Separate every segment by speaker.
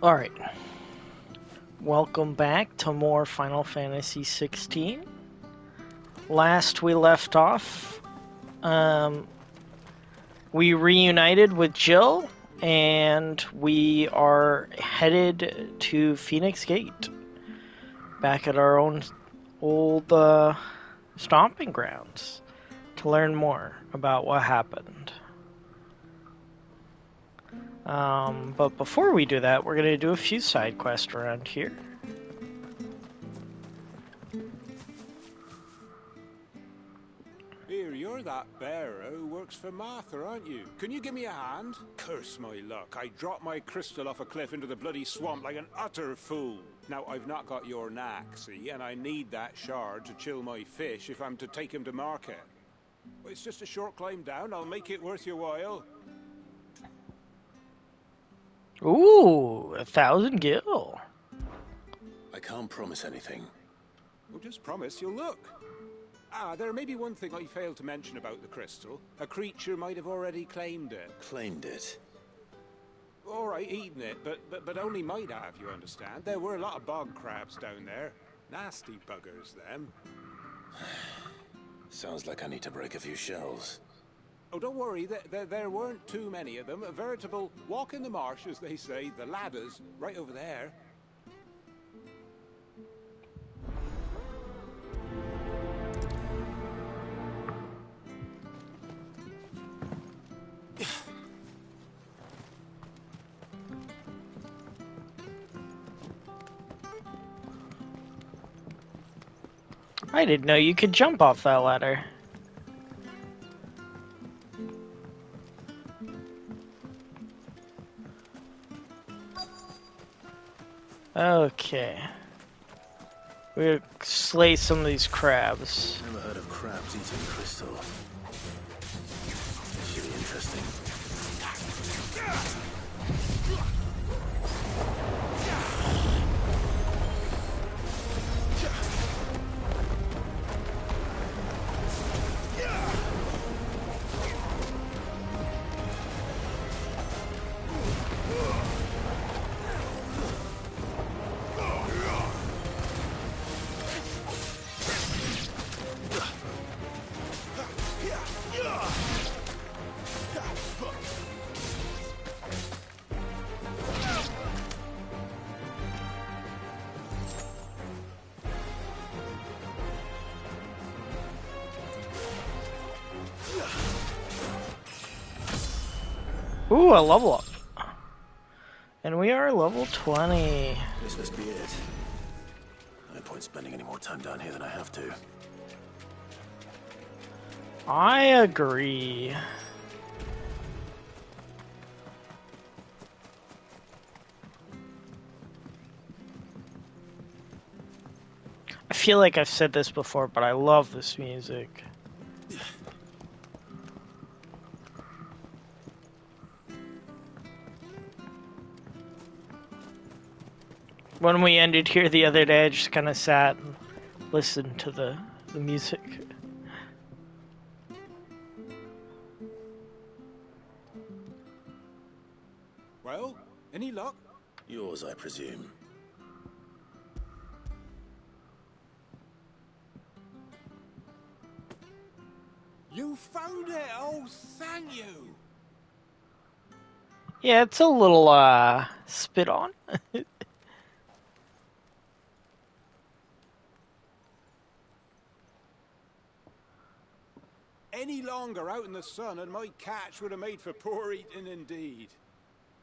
Speaker 1: Alright, welcome back to more Final Fantasy XVI. Last we left off, we reunited with Jill, and we are headed to Phoenix Gate, back at our own old stomping grounds, to learn more about what happened. But before we do that, we're going to do a few side quests around here.
Speaker 2: Here, you're that bearer who works for Martha, aren't you? Can you give me a hand? Curse my luck. I dropped my crystal off a cliff into the bloody swamp like an utter fool. Now, I've not got your knack, see, and I need that shard to chill my fish if I'm to take him to market. Well, it's just a short climb down. I'll make it worth your while.
Speaker 1: Ooh, 1,000 gil.
Speaker 3: I can't promise anything.
Speaker 2: Well, just promise you'll look. There may be one thing I failed to mention about the crystal. A creature might have already claimed it.
Speaker 3: Claimed it?
Speaker 2: All right, eaten it, but only might have, you understand. There were a lot of bog crabs down there. Nasty buggers, them.
Speaker 3: Sounds like I need to break a few shells.
Speaker 2: Oh, don't worry, there weren't too many of them. A veritable walk in the marsh, as they say. The ladders, right over there.
Speaker 1: I didn't know you could jump off that ladder. Okay. We'll slay some of these crabs.
Speaker 3: Never heard of crabs eating crystal. Should be interesting.
Speaker 1: Ooh, a level up. And we are level 20.
Speaker 3: This must be it. No point spending any more time down here than I have to.
Speaker 1: I agree. I feel like I've said this before, but I love this music. When we ended here the other day, I just kind of sat and listened to the music.
Speaker 2: Well, any luck?
Speaker 3: Yours, I presume.
Speaker 2: You found it! Oh, thank you!
Speaker 1: Yeah, it's a little, spit on.
Speaker 2: Any longer out in the sun and my catch would have made for poor eating indeed.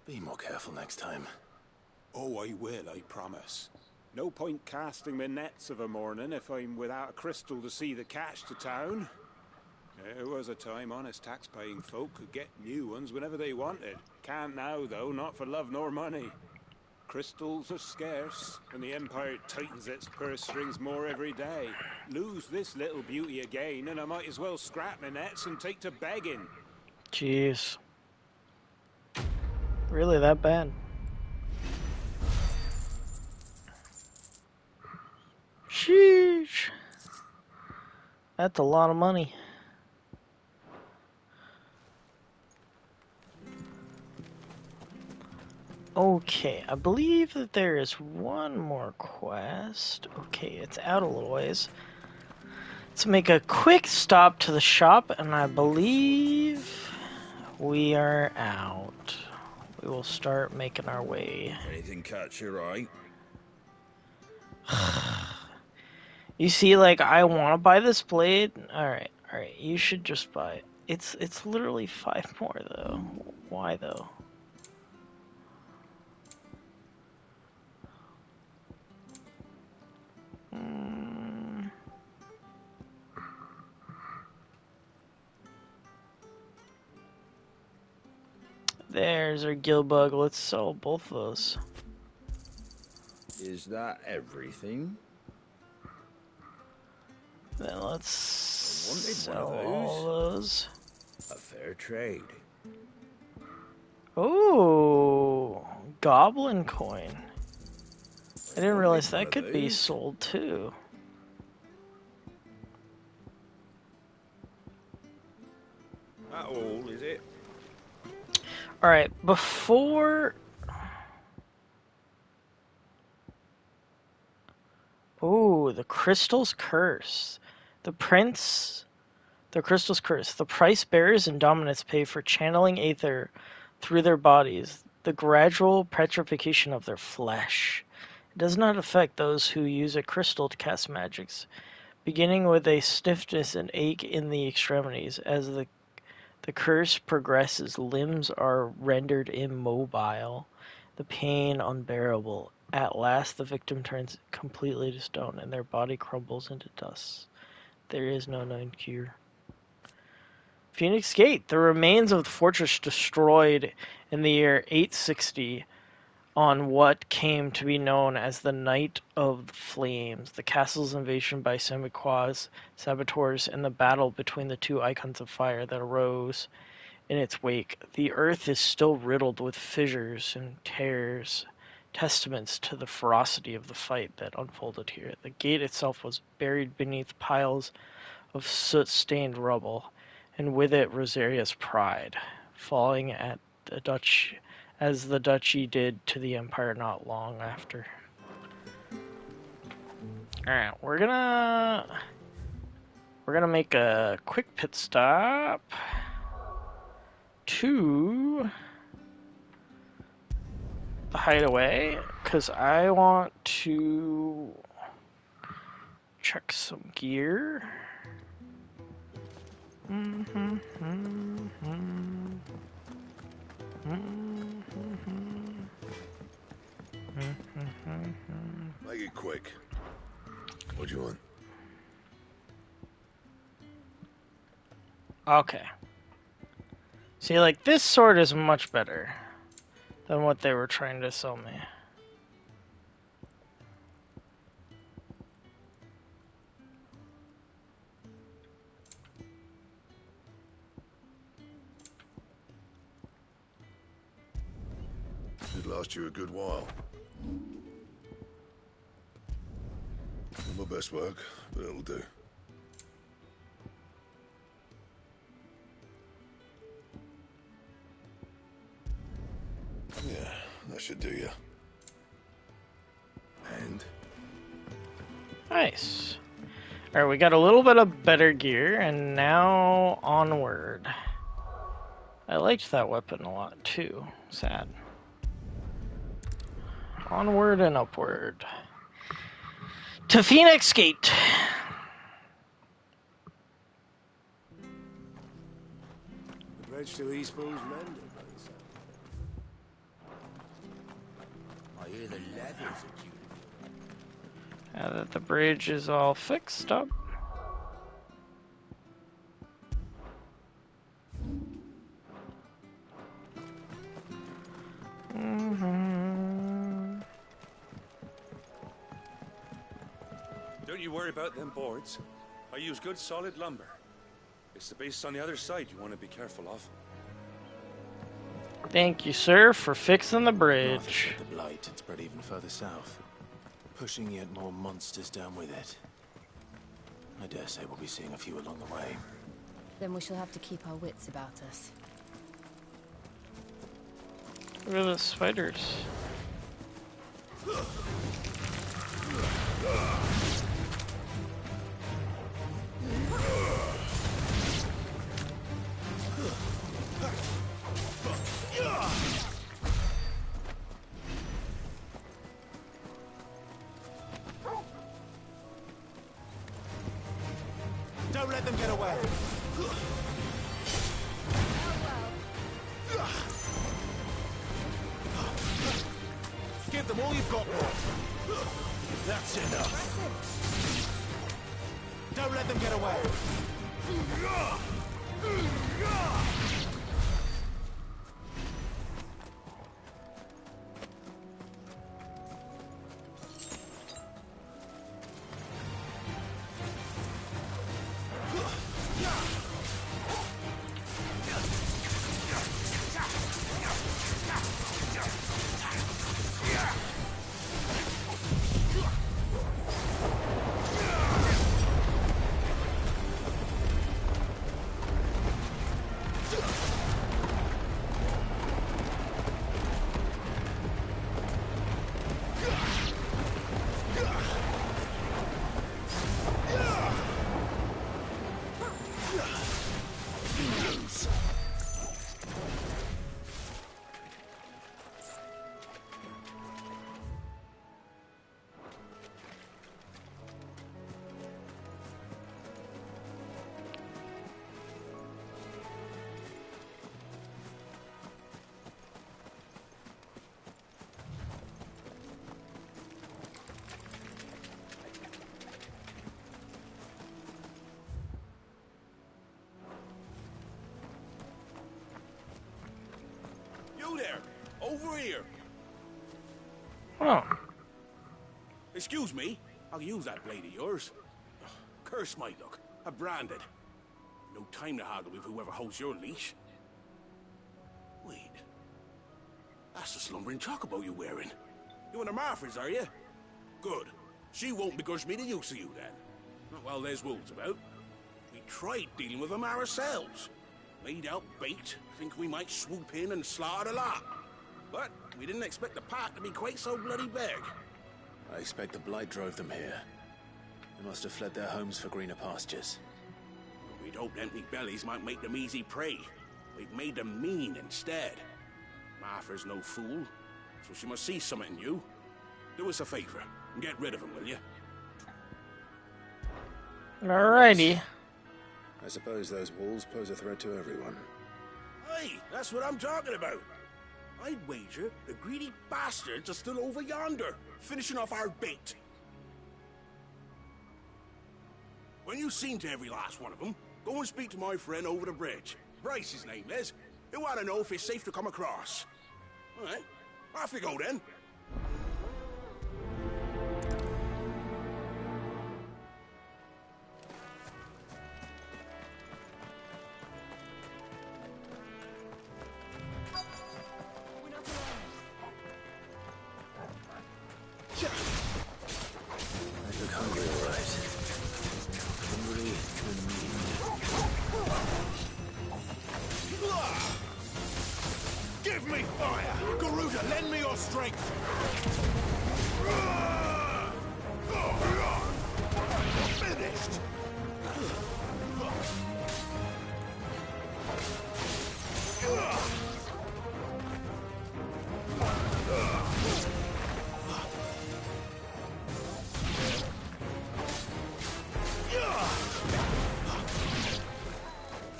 Speaker 3: Be more careful next time.
Speaker 2: Oh, I will, I promise. No point casting my nets of a morning if I'm without a crystal to see the catch to town. There was a time honest tax-paying folk could get new ones whenever they wanted. Can't now, though, not for love nor money. Crystals are scarce, and the Empire tightens its purse strings more every day. Lose this little beauty again, and I might as well scrap my nets and take to begging.
Speaker 1: Jeez. Really that bad? Sheesh. That's a lot of money. Okay, I believe that there is one more quest. Okay, it's out a little ways. Let's make a quick stop to the shop, and I believe we are out. We will start making our way.
Speaker 4: Anything catch your eye?
Speaker 1: You see, like, I want to buy this blade. Alright, you should just buy it. It's literally 5 more, though. Why, though? There's our gill bug. Let's sell both of those.
Speaker 4: Is that everything?
Speaker 1: Then let's
Speaker 4: I wanted one
Speaker 1: sell
Speaker 4: of
Speaker 1: all those.
Speaker 4: A fair trade.
Speaker 1: Oh, goblin coin. I didn't realize
Speaker 4: One
Speaker 1: that
Speaker 4: of
Speaker 1: could be
Speaker 4: those.
Speaker 1: sold too.
Speaker 4: That all, is it?
Speaker 1: Alright, before... Oh, the Crystal's Curse. The Crystal's Curse. The price bearers and dominants pay for channeling aether through their bodies, the gradual petrification of their flesh. It does not affect those who use a crystal to cast magics, beginning with a stiffness and ache in the extremities. As the curse progresses, limbs are rendered immobile, the pain unbearable. At last, the victim turns completely to stone, and their body crumbles into dust. There is no known cure. Phoenix Gate. The remains of the fortress destroyed in the year 860 on what came to be known as the Night of the Flames, the castle's invasion by Semiqua's saboteurs, and the battle between the two icons of fire that arose in its wake. The earth is still riddled with fissures and tears, testaments to the ferocity of the fight that unfolded here. The gate itself was buried beneath piles of soot-stained rubble, and with it Rosaria's pride, falling at the Dutch as the duchy did to the empire not long after. Alright, we're gonna make a quick pit stop to the hideaway, because I want to check some gear.
Speaker 3: Make it quick. What do you want?
Speaker 1: Okay. See, like, this sword is much better than what they were trying to sell me.
Speaker 3: Should last you a good while. Not my best work, but it'll do. Yeah, that should do you. And?
Speaker 1: Nice. Alright, we got a little bit of better gear, and now onward. I liked that weapon a lot, too. Sad. Onward and upward. To Phoenix Gate!
Speaker 2: The bridge to Eastpool's mended, by the sound of it. I hear the leathers are due.
Speaker 1: Now that the bridge is all fixed up.
Speaker 5: Don't you worry about them boards. I use good solid lumber. It's the base on the other side you want to be careful of.
Speaker 1: Thank you, sir, for fixing the
Speaker 6: Arthur
Speaker 1: bridge.
Speaker 6: said the blight had spread even further south, pushing yet more monsters down with it. I dare say we'll be seeing a few along the way.
Speaker 7: Then we shall have to keep our wits about us.
Speaker 1: Look at the spiders.
Speaker 3: Don't let them get away. Give them all you've got, boy. That's enough. Don't let them get away.
Speaker 5: You there! Over here!
Speaker 1: Oh.
Speaker 5: Excuse me, I'll use that blade of yours. Ugh, curse my luck. I'm branded. No time to haggle with whoever holds your leash. Wait. That's the slumbering chocobo you're wearing. You and the Marfors, are you? Good. She won't begrudge me the use of you, then. Not while there's wolves about. We tried dealing with them ourselves. Made out baked, think we might swoop in and slaughter the lot. But we didn't expect the pack to be quite so bloody big.
Speaker 6: I expect the blight drove them here. They must have fled their homes for greener pastures.
Speaker 5: We'd hoped empty bellies might make them easy prey. We've made them mean instead. Martha's no fool, so she must see something in you. Do us a favor and get rid of them, will you?
Speaker 1: Alrighty.
Speaker 6: I suppose those wolves pose a threat to everyone.
Speaker 5: Hey, that's what I'm talking about. I'd wager the greedy bastards are still over yonder, finishing off our bait. When you've seen to every last one of them, go and speak to my friend over the bridge. Bryce, his name is. He'll want to know if it's safe to come across. All right, off you go then.
Speaker 6: I look hungry, all right. Hungry and mean.
Speaker 3: Give me fire! Garuda, lend me your strength! Finished!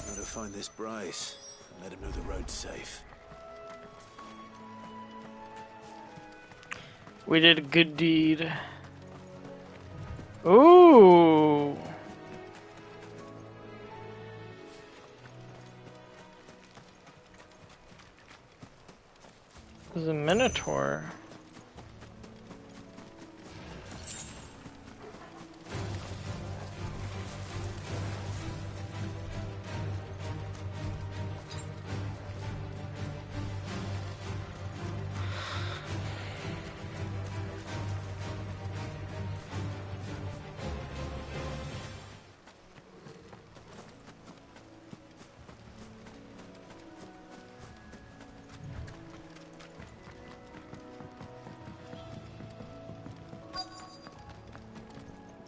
Speaker 6: Gotta find this Bryce and let him know the road's safe.
Speaker 1: We did a good deed. Ooh. There's a Minotaur.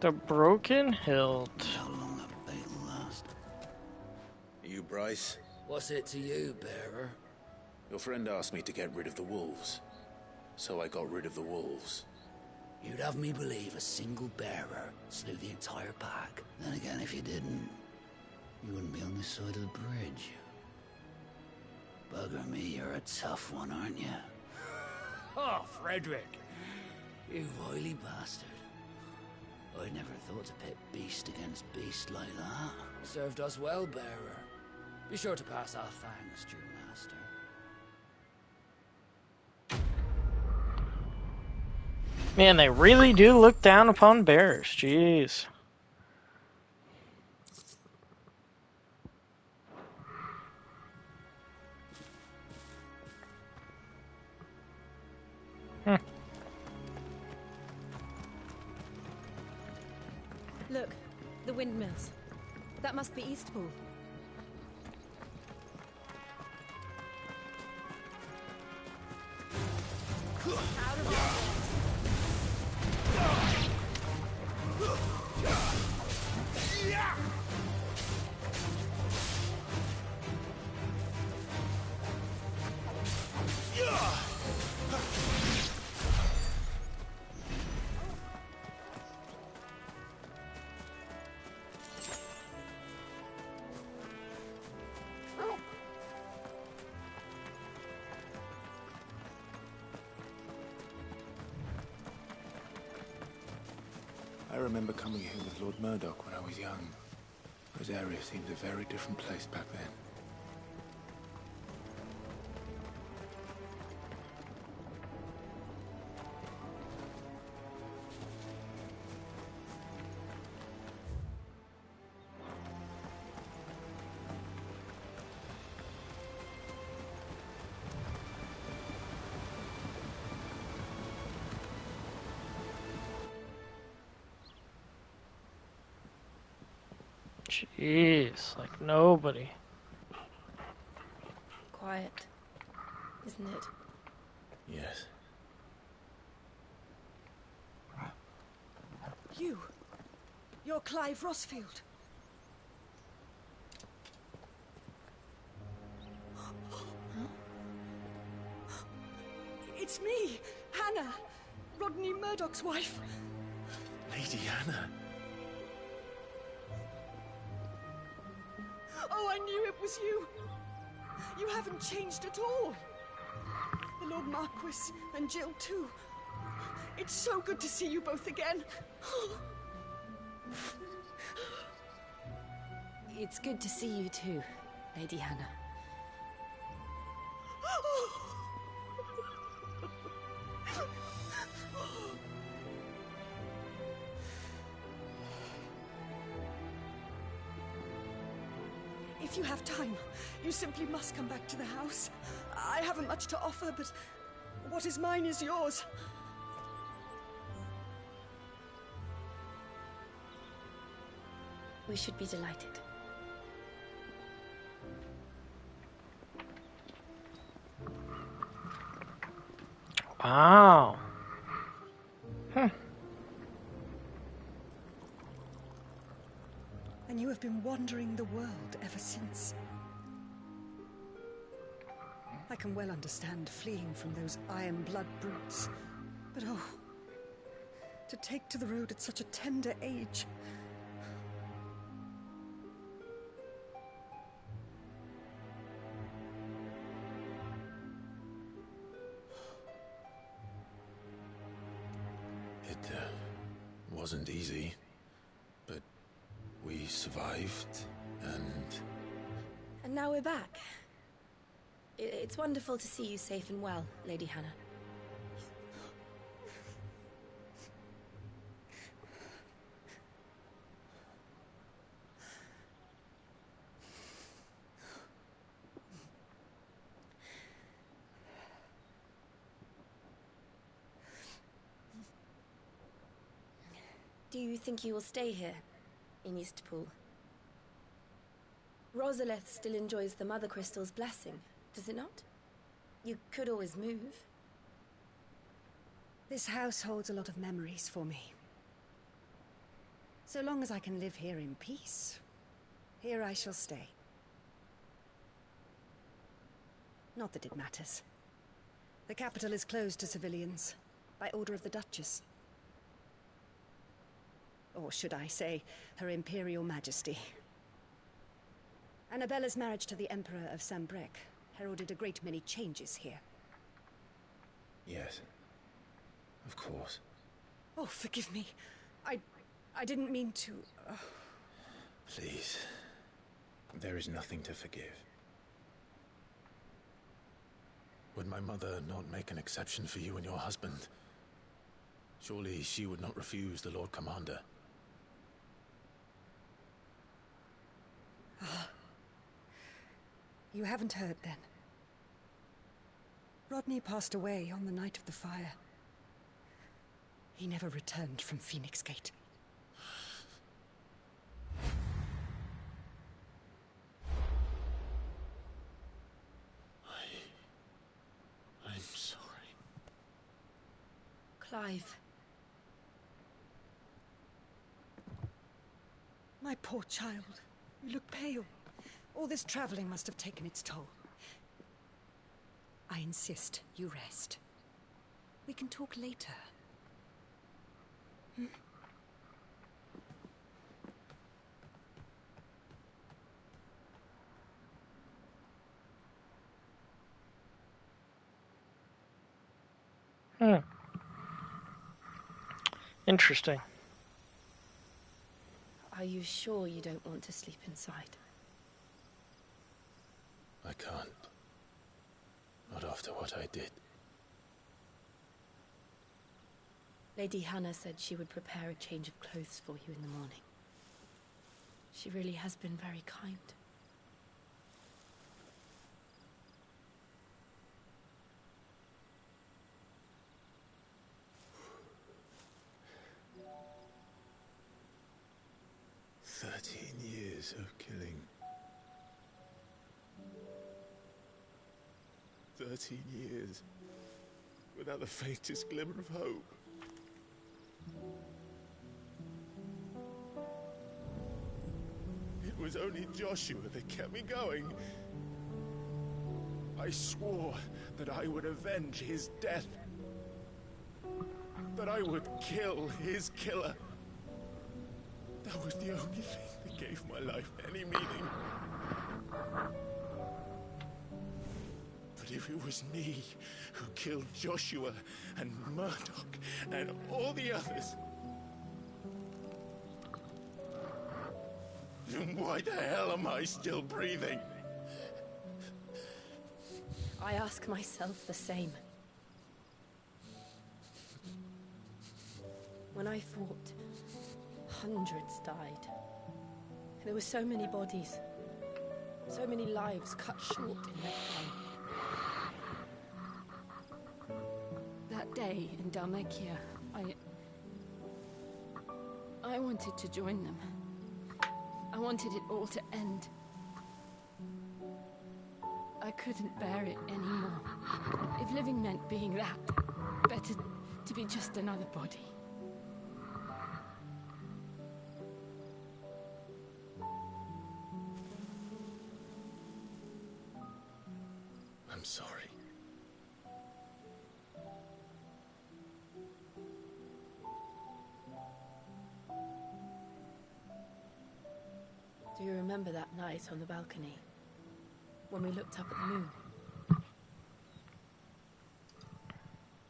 Speaker 1: The Broken Hilt.
Speaker 7: How long that bait will last?
Speaker 3: You, Bryce?
Speaker 7: What's it to you, bearer?
Speaker 3: Your friend asked me to get rid of the wolves. So I got rid of the wolves.
Speaker 7: You'd have me believe a single bearer slew the entire pack. Then again, if you didn't, you wouldn't be on this side of the bridge. Bugger me, you're a tough one, aren't you? Oh, Frederick! You wily bastard. I never thought to pit beast against beast like that. Served us well, bearer. Be sure to pass our thanks to your master.
Speaker 1: Man, they really do look down upon bears. Jeez.
Speaker 8: Look, the windmills. That must be Eastpool. Out of
Speaker 6: I remember coming here with Lord Murdoch when I was young. Rosaria seemed a very different place back then.
Speaker 1: Jeez, like nobody.
Speaker 8: quiet, isn't it?
Speaker 3: Yes.
Speaker 9: You're Clive Rossfield. It's me, Hannah, Rodney Murdoch's wife.
Speaker 3: Lady Hannah.
Speaker 9: Oh, I knew it was you. You haven't changed at all. The Lord Marquis and Jill too. It's so good to see you both again.
Speaker 8: It's good to see you too, Lady Hannah.
Speaker 9: If you have time, you simply must come back to the house. I haven't much to offer, but what is mine is yours.
Speaker 8: We should be delighted.
Speaker 1: Wow.
Speaker 9: And you have been wandering the world ever since. I can well understand fleeing from those iron blood brutes. But oh, to take to the road at such a tender age.
Speaker 3: It wasn't easy, but we survived, and...
Speaker 8: And now we're back. It's wonderful to see you safe and well, Lady Hannah. Do you think you will stay here, in Eastpool? Rosalith still enjoys the Mother Crystal's blessing, does it not? You could always move.
Speaker 9: This house holds a lot of memories for me. So long as I can live here in peace, here I shall stay. Not that it matters. The capital is closed to civilians, by order of the Duchess. Or should I say, Her Imperial Majesty. Annabella's marriage to the Emperor of Sambrec heralded a great many changes here.
Speaker 6: Yes. Of course.
Speaker 9: Oh, forgive me. I didn't mean to...
Speaker 6: Please. There is nothing to forgive. Would my mother not make an exception for you and your husband? Surely she would not refuse the Lord Commander.
Speaker 9: You haven't heard, then. Rodney passed away on the night of the fire. He never returned from Phoenix Gate.
Speaker 6: I'm sorry.
Speaker 8: Clive.
Speaker 9: My poor child. You look pale. All this traveling must have taken its toll. I insist you rest. We can talk later.
Speaker 1: Interesting.
Speaker 8: Are you sure you don't want to sleep inside?
Speaker 6: I can't. Not after what I did.
Speaker 8: Lady Hannah said she would prepare a change of clothes for you in the morning. She really has been very kind.
Speaker 6: Years of killing. 13 years without the faintest glimmer of hope. It was only Joshua that kept me going. I swore that I would avenge his death. That I would kill his killer. That was the only thing that gave my life any meaning. But if it was me who killed Joshua and Murdoch and all the others, then why the hell am I still breathing?
Speaker 8: I ask myself the same. When I fought, hundreds died. There were so many bodies, so many lives cut short in their prime. That day in Dalmekia, I wanted to join them. I wanted it all to end. I couldn't bear it anymore. If living meant being that, better to be just another body.
Speaker 6: I'm sorry.
Speaker 8: Do you remember that night on the balcony? When we looked up at the moon?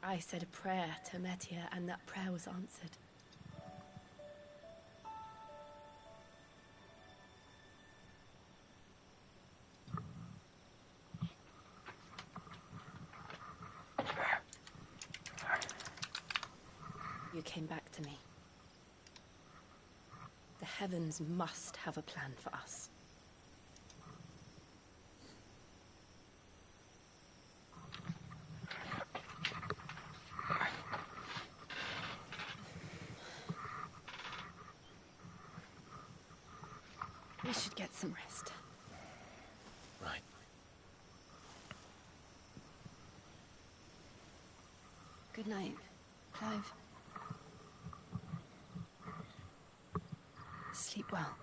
Speaker 8: I said a prayer to Metia, and that prayer was answered. You came back to me. The heavens must have a plan for us. We should get some rest.
Speaker 6: Right.
Speaker 8: Good night, Clive.
Speaker 9: Sleep well.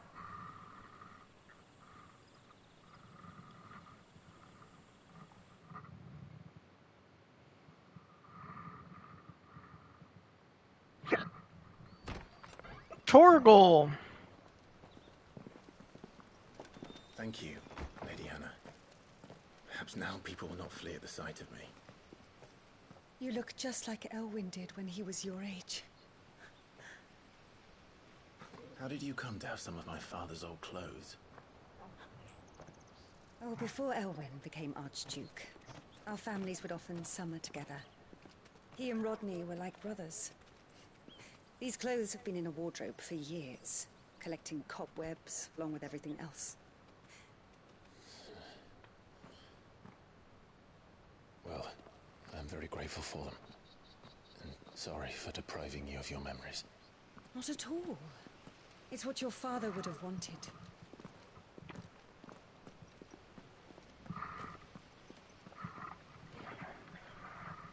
Speaker 1: Torgal!
Speaker 6: Thank you, Lady Hannah. Perhaps now people will not flee at the sight of me.
Speaker 9: You look just like Elwyn did when he was your age.
Speaker 6: How did you come to have some of my father's old clothes?
Speaker 9: Oh, before Elwyn became Archduke, our families would often summer together. He and Rodney were like brothers. These clothes have been in a wardrobe for years, collecting cobwebs along with everything else.
Speaker 6: Well, I'm very grateful for them. And sorry for depriving you of your memories.
Speaker 9: Not at all. It's what your father would have wanted.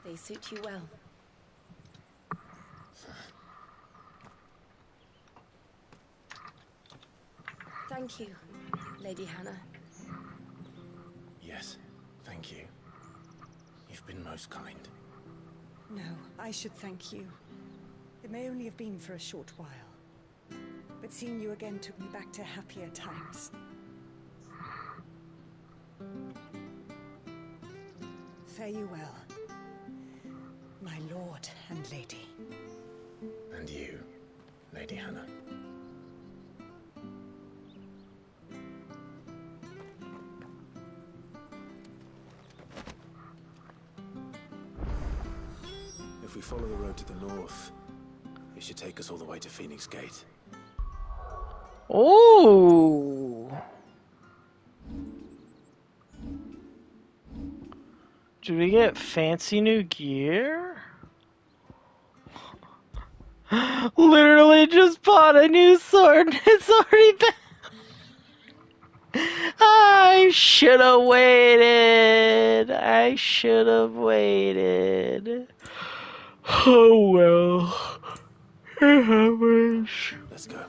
Speaker 9: They suit you well. Thank you, Lady Hannah.
Speaker 6: Yes, thank you. You've been most kind.
Speaker 9: No, I should thank you. It may only have been for a short while, but seeing you again took me back to happier times. Fare you well, my lord and lady.
Speaker 6: And you, Lady Hannah. If we follow the road to the north, it should take us all the way to Phoenix Gate.
Speaker 1: Oh! Do we get fancy new gear? Literally just bought a new sword and it's already been... I should have waited. I should have waited. Oh well. It happens.
Speaker 6: Let's go.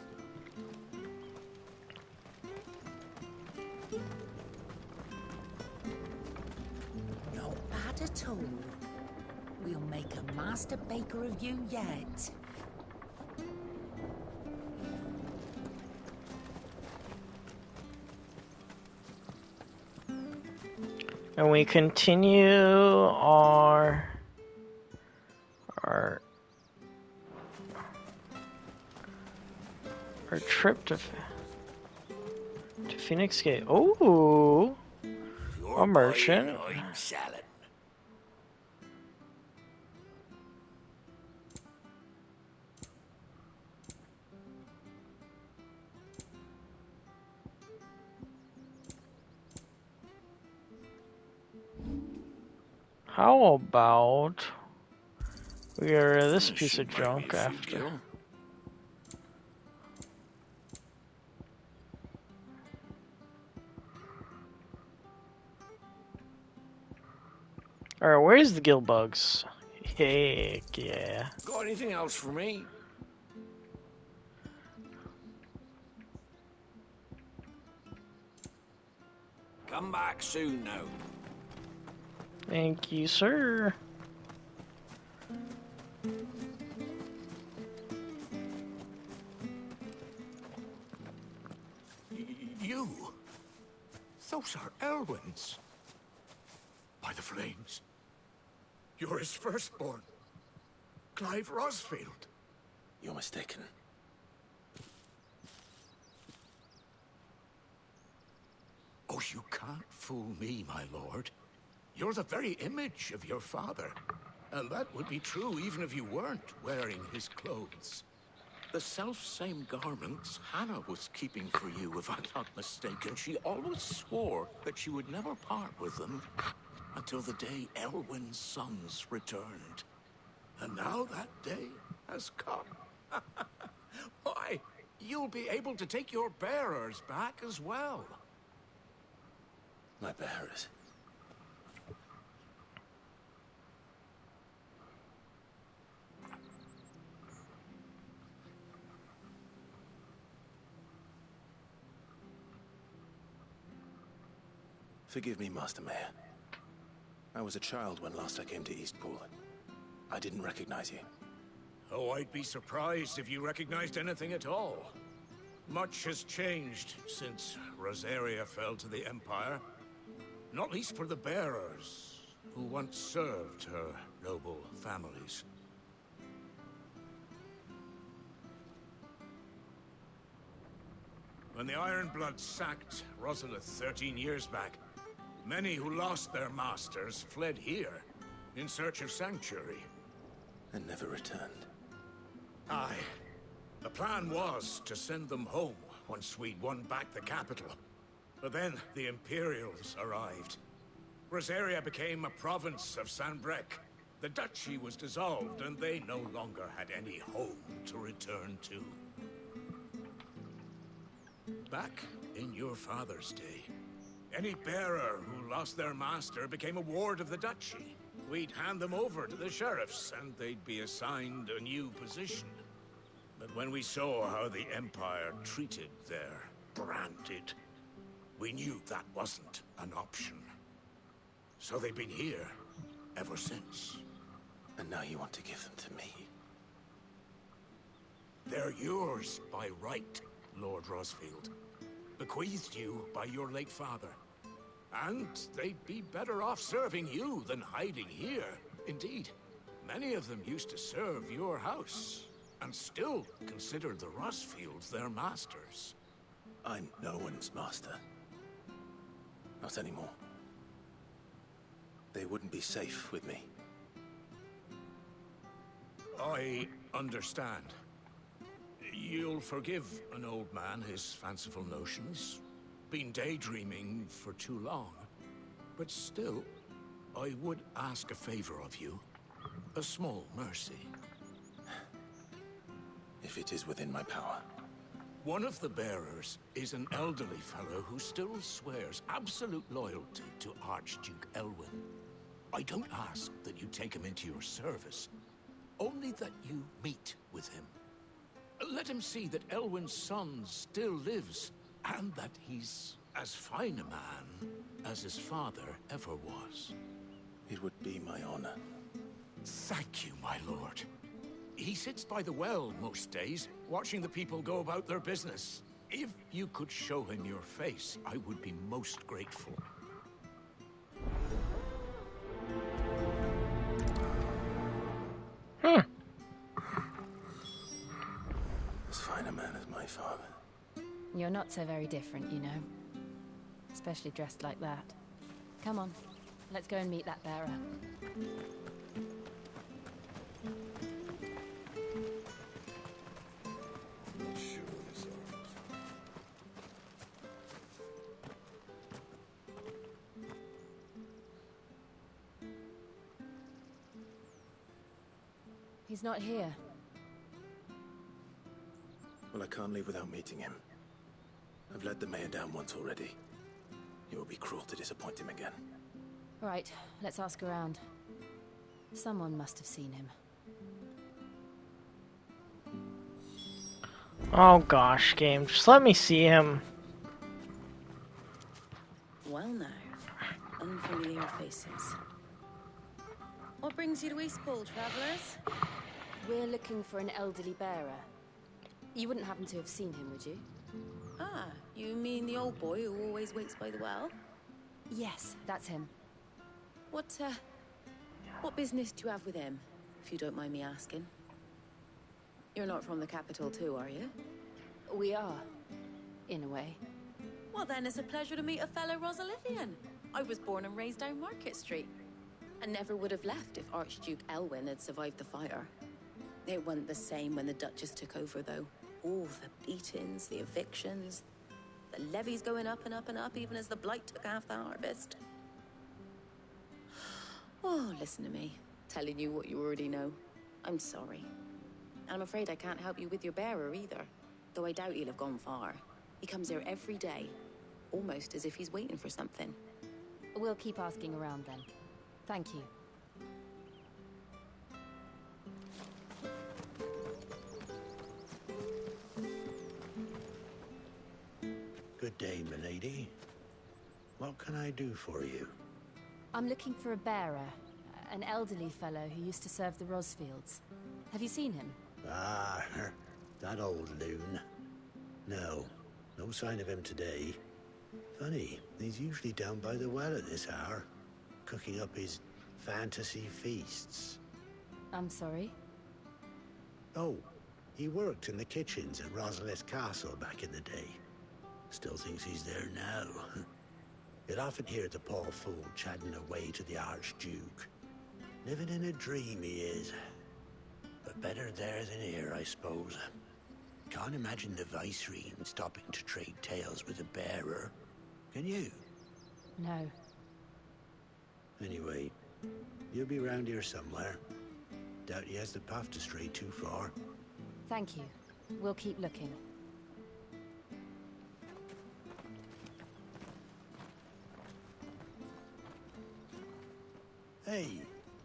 Speaker 10: Not bad at all. We'll make a master baker of you yet.
Speaker 1: And we continue our trip to Phoenix Gate. Oh, a merchant.
Speaker 5: I'm selling.
Speaker 1: How about we get rid of this piece of junk after? Alright, where's the gill bugs? Heck yeah.
Speaker 5: Got anything else for me? Come back soon now.
Speaker 1: Thank you, sir.
Speaker 5: You? Those are Elwyn's. By the flames. You're his firstborn. Clive Rosfield.
Speaker 6: You're mistaken.
Speaker 5: Oh, you can't fool me, my lord. You're the very image of your father. And that would be true even if you weren't wearing his clothes. The self-same garments Hannah was keeping for you, if I'm not mistaken. She always swore that she would never part with them until the day Elwyn's sons returned. And now that day has come. Why, you'll be able to take your bearers back as well.
Speaker 6: My bearers. Forgive me, Master Mayor. I was a child when last I came to Eastpool. I didn't recognize you.
Speaker 5: Oh, I'd be surprised if you recognized anything at all. Much has changed since Rosaria fell to the Empire. Not least for the bearers, who once served her noble families. When the Ironbloods sacked Rosalith 13 years back, many who lost their masters fled here in search of sanctuary.
Speaker 6: And never returned.
Speaker 5: Aye. The plan was to send them home once we'd won back the capital. But then the Imperials arrived. Rosaria became a province of Sanbreque. The duchy was dissolved, and they no longer had any home to return to. Back in your father's day, any bearer who lost their master became a ward of the duchy. We'd hand them over to the sheriffs, and they'd be assigned a new position. But when we saw how the Empire treated their branded, we knew that wasn't an option. So they've been here ever since.
Speaker 6: And now you want to give them to me?
Speaker 5: They're yours by right, Lord Rosfield. Bequeathed you by your late father. And they'd be better off serving you than hiding here. Indeed, many of them used to serve your house, and still consider the Rosfields their masters.
Speaker 6: I'm no one's master. Not anymore. They wouldn't be safe with me.
Speaker 5: I understand. You'll forgive an old man his fanciful notions. Been daydreaming for too long. But still, I would ask a favor of you. A small mercy.
Speaker 6: If it is within my power.
Speaker 5: One of the bearers is an elderly fellow who still swears absolute loyalty to Archduke Elwyn. I don't ask that you take him into your service, only that you meet with him. Let him see that Elwyn's son still lives, and that he's as fine a man as his father ever was.
Speaker 6: It would be my honor.
Speaker 5: Thank you, my lord. He sits by the well most days, watching the people go about their business. If you could show him your face, I would be most grateful.
Speaker 6: As fine a man as my father.
Speaker 11: You're not so very different, you know. Especially dressed like that. Come on, let's go and meet that bearer. He's not here.
Speaker 6: Well, I can't leave without meeting him. I've let the mayor down once already. It would be cruel to disappoint him again.
Speaker 11: Right, let's ask around. Someone must have seen him.
Speaker 1: Oh gosh, game. Just let me see him.
Speaker 12: Well now, unfamiliar faces. What brings you to Eastpool, travellers?
Speaker 11: We're looking for an elderly bearer. You wouldn't happen to have seen him, would you?
Speaker 12: Ah, you mean the old boy who always waits by the well?
Speaker 11: Yes, that's him.
Speaker 12: What business do you have with him, if you don't mind me asking? You're not from the capital too, are you?
Speaker 11: We are, in a way.
Speaker 12: Well then, it's a pleasure to meet a fellow Rosalithian. I was born and raised down Market Street, and never would have left if Archduke Elwyn had survived the fire. It wasn't the same when the Duchess took over, though. All the beatings, the evictions, the levies going up and up and up, even as the blight took half the harvest. Oh, listen to me, telling you what you already know. I'm sorry. And I'm afraid I can't help you with your bearer either, though I doubt he'll have gone far. He comes here every day, almost as if he's waiting for something.
Speaker 11: We'll keep asking around then. Thank you.
Speaker 13: Good day, milady. What can I do for you?
Speaker 11: I'm looking for a bearer, an elderly fellow who used to serve the Rosfields. Have you seen him?
Speaker 13: Ah, that old loon. No sign of him today. Funny, he's usually down by the well at this hour, cooking up his fantasy feasts.
Speaker 11: I'm sorry?
Speaker 13: Oh, he worked in the kitchens at Rosalith Castle back in the day. Still thinks he's there now. You'd often hear the poor fool chatting away to the Archduke. Living in a dream he is. But better there than here, I suppose. Can't imagine the Viceroy stopping to trade tales with a bearer. Can you?
Speaker 11: No.
Speaker 13: Anyway, you'll be round here somewhere. Doubt he has the path to stray too far.
Speaker 11: Thank you. We'll keep looking.
Speaker 13: Hey,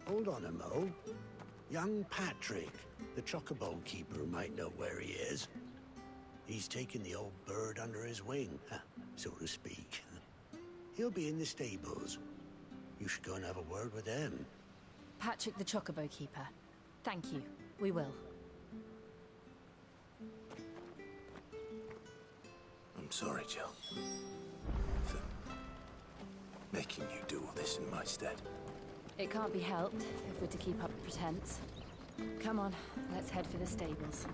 Speaker 13: hold on a mo. Young Patrick, the chocobo keeper, might know where he is. He's taken the old bird under his wing, so to speak. He'll be in the stables. You should go and have a word with them.
Speaker 11: Patrick the chocobo keeper. Thank you. We will.
Speaker 6: I'm sorry, Jill. For making you do all this in my stead.
Speaker 11: It can't be helped if we're to keep up the pretense. Come on, let's head for the stables.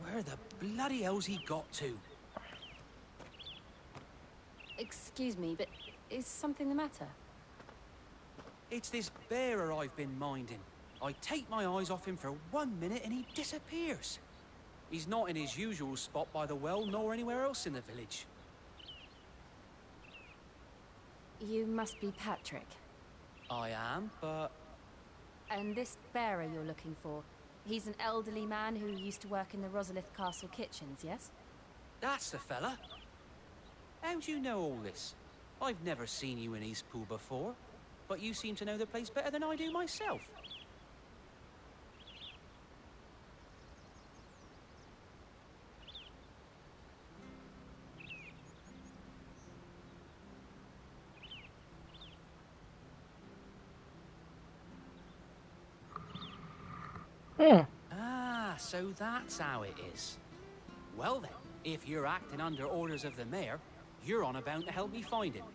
Speaker 14: Where the bloody hell's he got to?
Speaker 11: Excuse me, but is something the matter?
Speaker 14: It's this bearer I've been minding. I take my eyes off him for 1 minute and he disappears. He's not in his usual spot by the well, nor anywhere else in the village.
Speaker 11: You must be Patrick.
Speaker 14: I am, but...
Speaker 11: And this bearer you're looking for, he's an elderly man who used to work in the Rosalith Castle kitchens, yes?
Speaker 14: That's the fella. How do you know all this? I've never seen you in Eastpool before, but you seem to know the place better than I do myself. Ah, so that's how it is. Well then, if you're acting under orders of the mayor, you're on about to help me find him.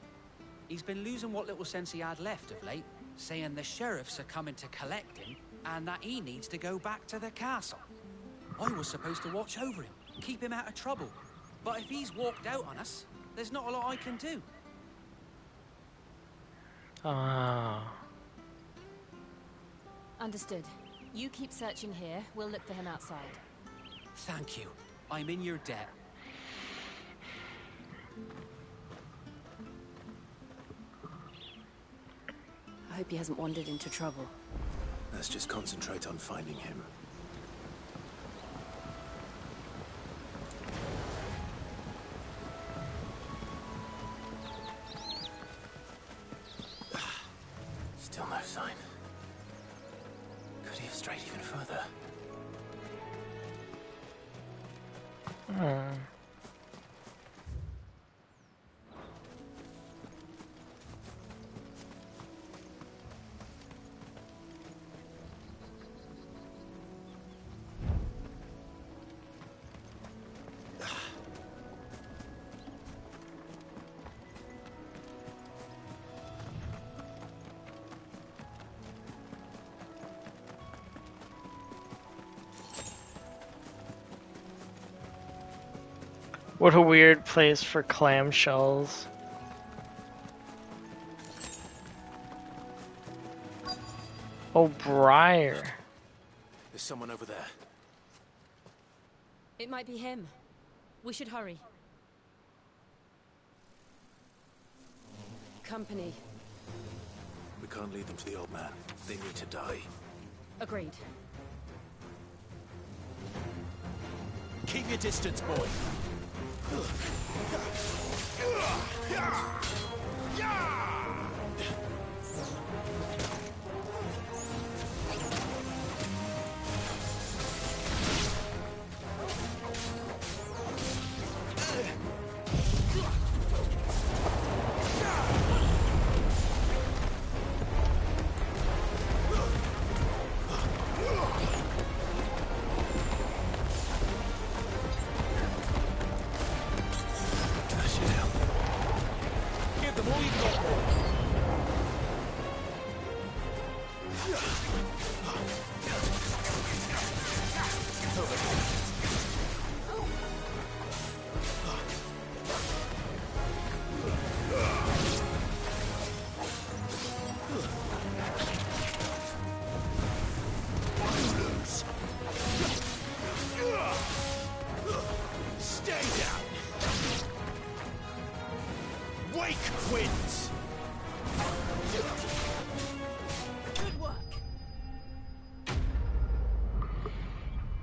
Speaker 14: He's been losing what little sense he had left of late, saying the sheriffs are coming to collect him and that he needs to go back to the castle. I was supposed to watch over him, keep him out of trouble. But if he's walked out on us, there's not a lot I can do.
Speaker 1: Ah.
Speaker 11: Understood. You keep searching here, we'll look for him outside.
Speaker 14: Thank you. I'm in your debt.
Speaker 11: I hope he hasn't wandered into trouble.
Speaker 6: Let's just concentrate on finding him. Still no sign. Could he have strayed even further?
Speaker 1: What a weird place for clamshells. Oh, Briar.
Speaker 6: There's someone over there.
Speaker 11: It might be him. We should hurry. Company.
Speaker 6: We can't lead them to the old man. They need to die.
Speaker 11: Agreed.
Speaker 6: Keep your distance, boy.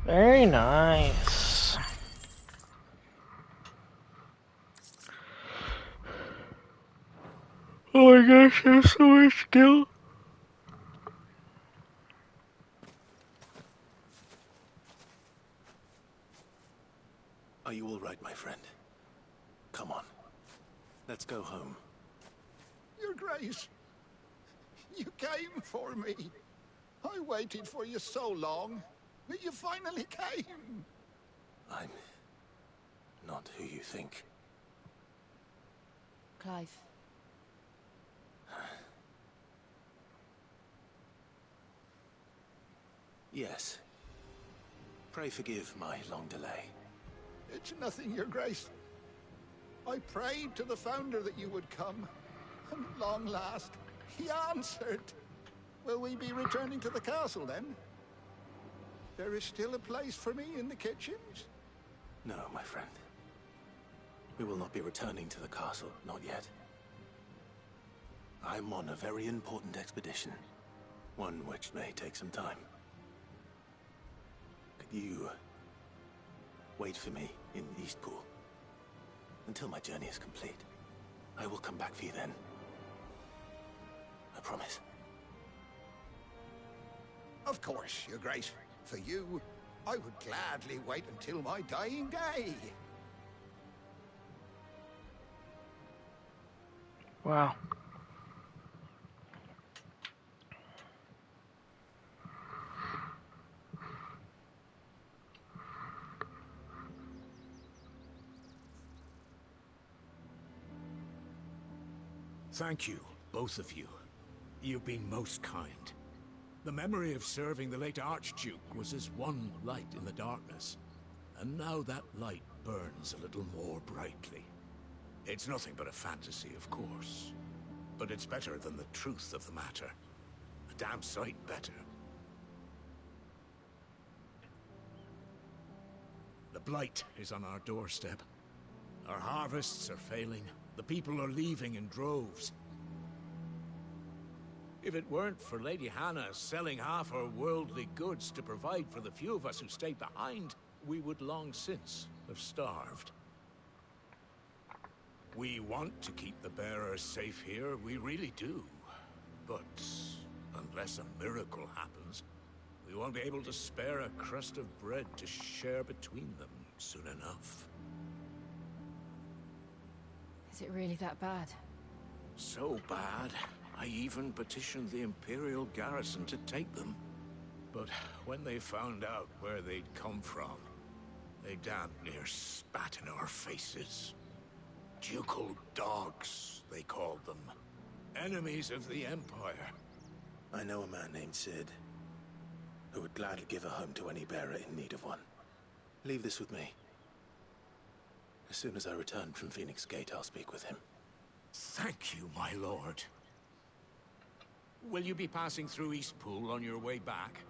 Speaker 1: Very nice. Oh my gosh, there's so much skill.
Speaker 6: Are you all right, my friend? Come on. Let's go home.
Speaker 15: Your Grace, you came for me. I waited for you so long, but you finally came.
Speaker 6: I'm not who you think.
Speaker 11: Clive.
Speaker 6: Yes. Pray forgive my long delay.
Speaker 15: It's nothing, Your Grace. I prayed to the Founder that you would come, and at long last, he answered. Will we be returning to the castle, then? There is still a place for me in the kitchens?
Speaker 6: No, my friend. We will not be returning to the castle, not yet. I'm on a very important expedition, one which may take some time. Could you wait for me in Eastpool until my journey is complete? I will come back for you then. I promise.
Speaker 15: Of course, Your Grace. For you, I would gladly wait until my dying day.
Speaker 1: Wow.
Speaker 5: Thank you, both of you. You've been most kind. The memory of serving the late Archduke was as one light in the darkness, and now that light burns a little more brightly. It's nothing but a fantasy, of course, but it's better than the truth of the matter. A damn sight better. The blight is on our doorstep. Our harvests are failing. The people are leaving in droves. If it weren't for Lady Hannah selling half her worldly goods to provide for the few of us who stayed behind, we would long since have starved. We want to keep the bearers safe here, we really do. But unless a miracle happens, we won't be able to spare a crust of bread to share between them soon enough.
Speaker 11: Is it really that bad?
Speaker 5: So bad, I even petitioned the Imperial garrison to take them. But when they found out where they'd come from, they damn near spat in our faces. Ducal dogs, they called them. Enemies of the Empire.
Speaker 6: I know a man named Sid, who would gladly give a home to any bearer in need of one. Leave this with me. As soon as I return from Phoenix Gate, I'll speak with him.
Speaker 5: Thank you, my lord. Will you be passing through Eastpool on your way back?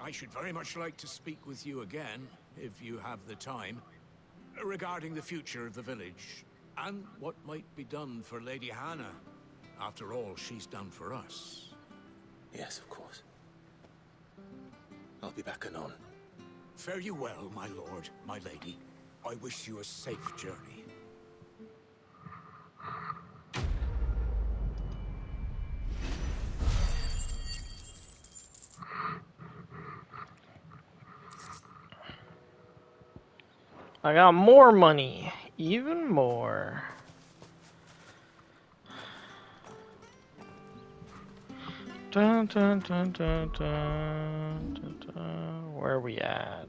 Speaker 5: I should very much like to speak with you again, if you have the time, regarding the future of the village, and what might be done for Lady Hannah. After all she's done for us.
Speaker 6: Yes, of course. I'll be back anon.
Speaker 5: Fare you well, my lord, my lady. I wish you a safe journey.
Speaker 1: I got more money. Even more. Dun, dun, dun, dun, dun, dun, dun. Where are we at?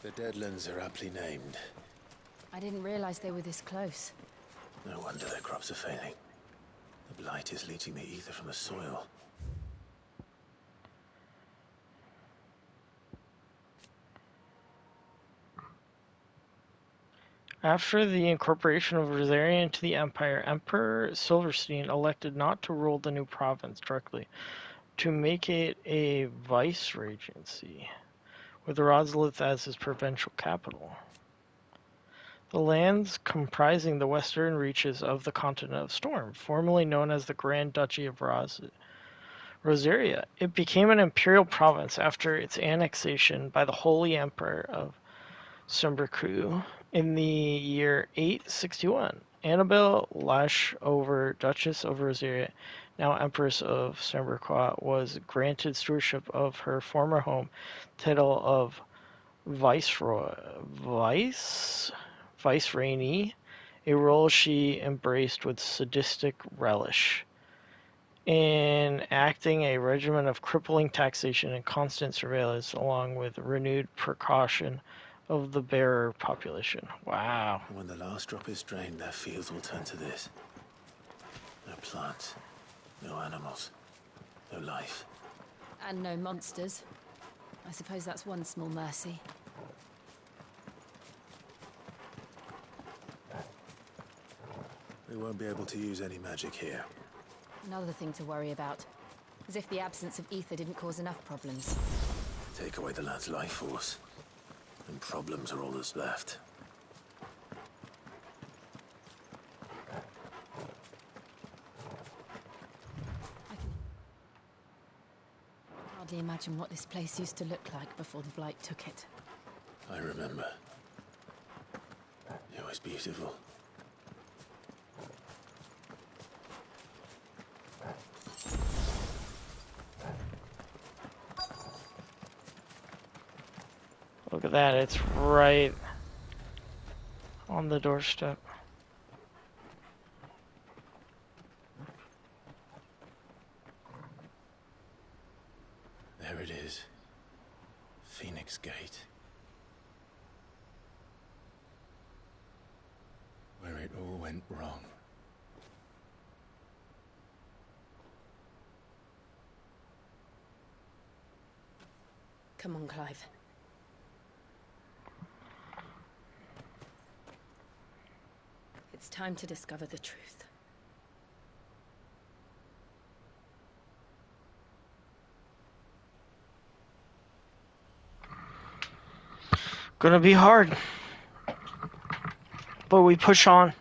Speaker 6: The Deadlands are aptly named.
Speaker 11: I didn't realize they were this close.
Speaker 6: No wonder their crops are failing. The blight is leaching the ether from the soil.
Speaker 1: After the incorporation of Rosaria into the Empire, Emperor Silverstein elected not to rule the new province directly, to make it a vice-regency, with Rosalith as his provincial capital. The lands comprising the western reaches of the continent of Storm, formerly known as the Grand Duchy of Rosaria. It became an imperial province after its annexation by the Holy Emperor of Sumbercrew in the year 861. Annabelle Lashover, Duchess of Rosaria, now Empress of Sumbercrew, was granted stewardship of her former home, title of Vicereine, a role she embraced with sadistic relish, enacting a regimen of crippling taxation and constant surveillance, along with renewed precaution of the bearer population. Wow.
Speaker 6: And when the last drop is drained, their fields will turn to this. No plants, no animals, no life.
Speaker 11: And no monsters. I suppose that's one small mercy.
Speaker 6: We won't be able to use any magic here.
Speaker 11: Another thing to worry about. As if the absence of ether didn't cause enough problems.
Speaker 6: Take away the lad's life force, and problems are all that's left.
Speaker 11: I can hardly imagine what this place used to look like before the Blight took it.
Speaker 6: I remember. It was beautiful.
Speaker 1: Look at that, it's right on the doorstep.
Speaker 6: There it is. Phoenix Gate. Where it all went wrong.
Speaker 8: Come on, Clive. It's time to discover the truth.
Speaker 1: Gonna be hard, but we push on.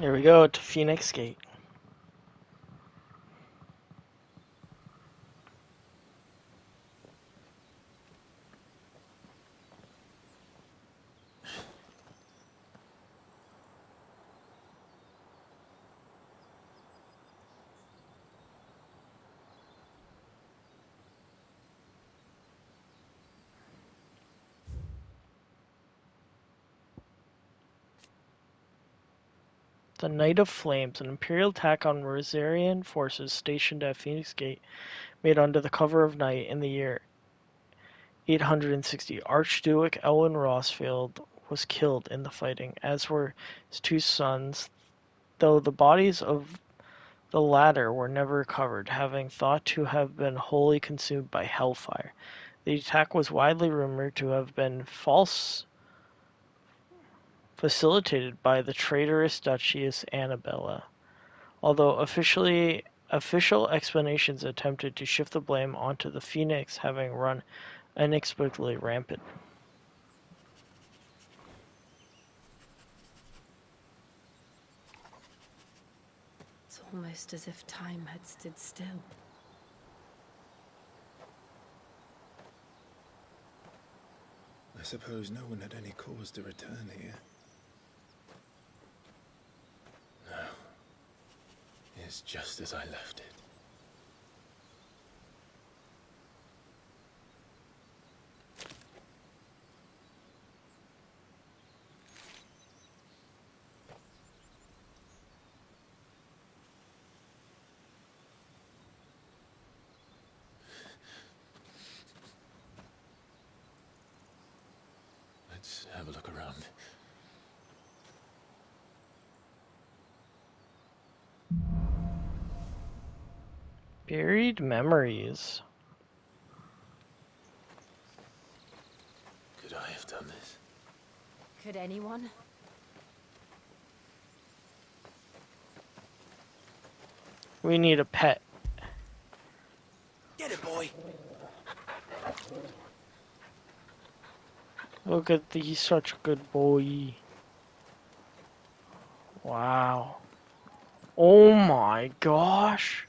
Speaker 1: Here we go to Phoenix Gate. The Night of Flames, an Imperial attack on Rosarian forces stationed at Phoenix Gate, made under the cover of night in the year 860. Archduke Elwin Rosfield was killed in the fighting, as were his two sons, though the bodies of the latter were never recovered, having thought to have been wholly consumed by hellfire. The attack was widely rumored to have been facilitated by the traitorous Duchess Annabella, although official explanations attempted to shift the blame onto the Phoenix having run inexplicably rampant.
Speaker 8: It's almost as if time had stood still.
Speaker 6: I suppose no one had any cause to return here. No. It's just as I left it. Let's have a look around.
Speaker 1: Buried memories.
Speaker 6: Could I have done this?
Speaker 11: Could anyone?
Speaker 1: We need a pet.
Speaker 5: Get it, boy.
Speaker 1: Look at he's such a good boy. Wow. Oh my gosh.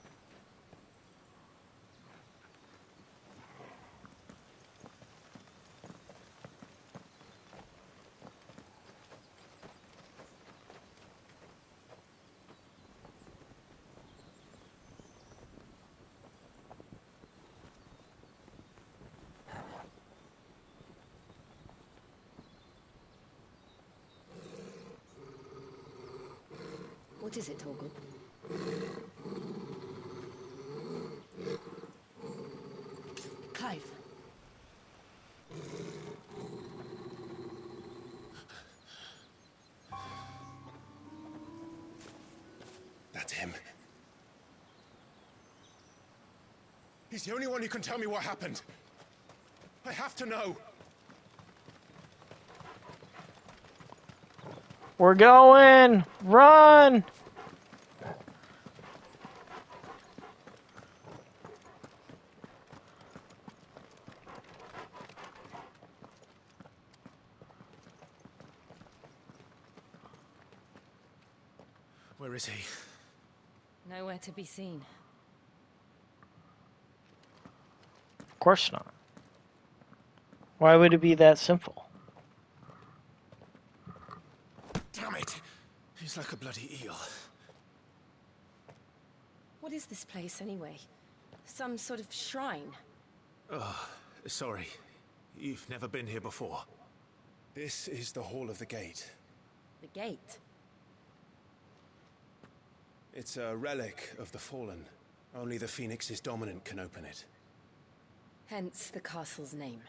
Speaker 9: What is it, Torgal? Clive.
Speaker 6: That's him. He's the only one who can tell me what happened. I have to know.
Speaker 1: We're going! Run!
Speaker 6: Where is he?
Speaker 11: Nowhere to be seen.
Speaker 1: Of course not. Why would it be that simple?
Speaker 6: Damn it! He's like a bloody eel.
Speaker 8: What is this place, anyway? Some sort of shrine?
Speaker 6: Oh, sorry. You've never been here before. This is the Hall of the Gate.
Speaker 8: The gate?
Speaker 6: It's a relic of the Fallen. Only the Phoenix's dominant can open it.
Speaker 8: Hence the castle's name.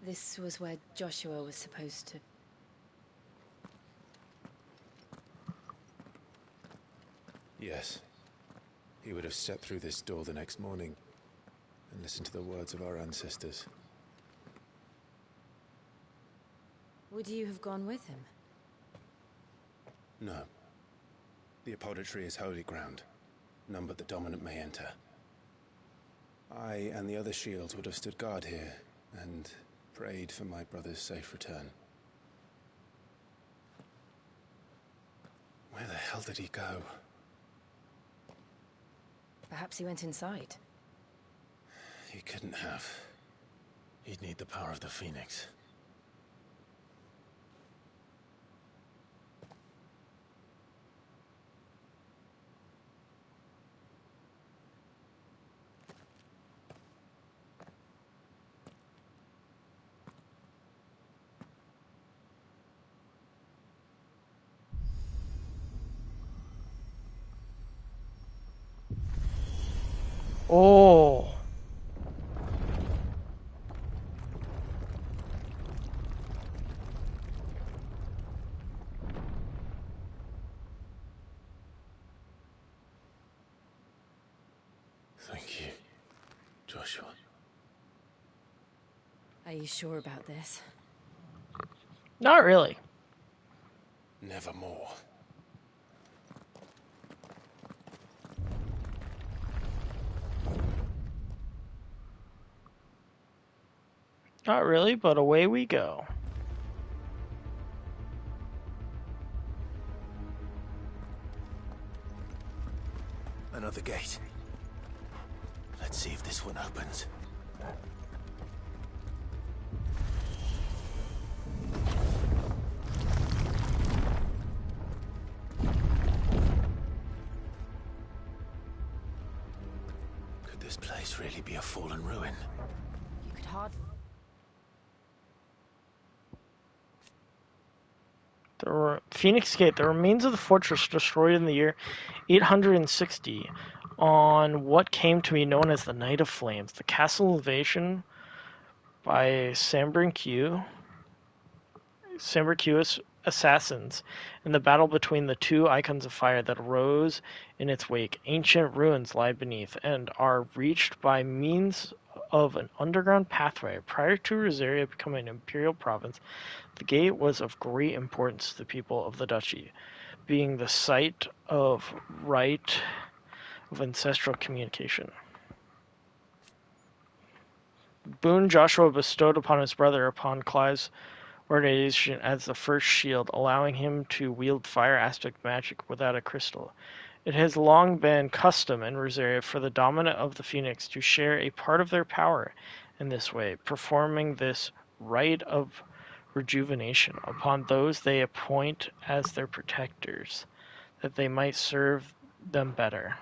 Speaker 8: This was where Joshua was supposed to...
Speaker 6: Yes. He would have stepped through this door the next morning and listened to the words of our ancestors.
Speaker 8: Would you have gone with him?
Speaker 6: No. The apodatory is holy ground. None but the dominant may enter. I and the other shields would have stood guard here and prayed for my brother's safe return. Where the hell did he go?
Speaker 8: Perhaps he went inside.
Speaker 6: He couldn't have. He'd need the power of the Phoenix.
Speaker 1: Oh.
Speaker 6: Thank you, Joshua.
Speaker 11: Are you sure about this?
Speaker 1: Not really.
Speaker 6: Nevermore.
Speaker 1: Not really, but away we go.
Speaker 6: Another gate. Let's see if this one opens. Could this place really be a fallen ruin?
Speaker 11: You could hardly...
Speaker 1: Phoenix Gate, the remains of the fortress destroyed in the year 860 on what came to be known as the Night of Flames. The castle invasion by Sambrique assassins and the battle between the two icons of fire that arose in its wake. Ancient ruins lie beneath and are reached by means of an underground pathway. Prior to Rosaria becoming an imperial province, the gate was of great importance to the people of the duchy, being the site of rite of ancestral communication. Boon Joshua bestowed upon his brother upon Clive's ordination as the first shield, allowing him to wield fire aspect magic without a crystal. It has long been custom in Rosaria for the dominant of the Phoenix to share a part of their power in this way, performing this rite of rejuvenation upon those they appoint as their protectors, that they might serve them better.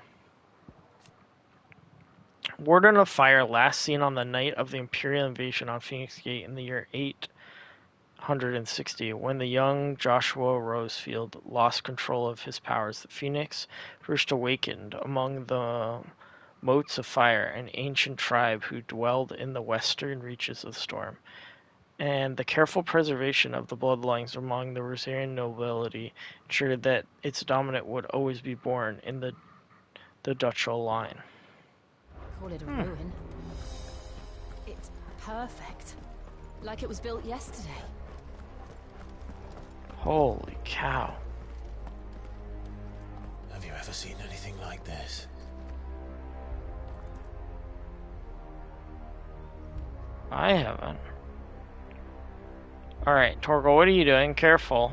Speaker 1: Warden of Fire, last seen on the night of the Imperial invasion on Phoenix Gate in the year 860, when the young Joshua Rosefield lost control of his powers. The Phoenix first awakened among the motes of fire, an ancient tribe who dwelled in the western reaches of the storm. And the careful preservation of the bloodlines among the Rosarian nobility ensured that its dominant would always be born in the ducal line.
Speaker 11: Call it a ruin. It's perfect. Like it was built yesterday.
Speaker 1: Holy cow.
Speaker 6: Have you ever seen anything like this?
Speaker 1: I haven't. Alright, Torgal, what are you doing? Careful.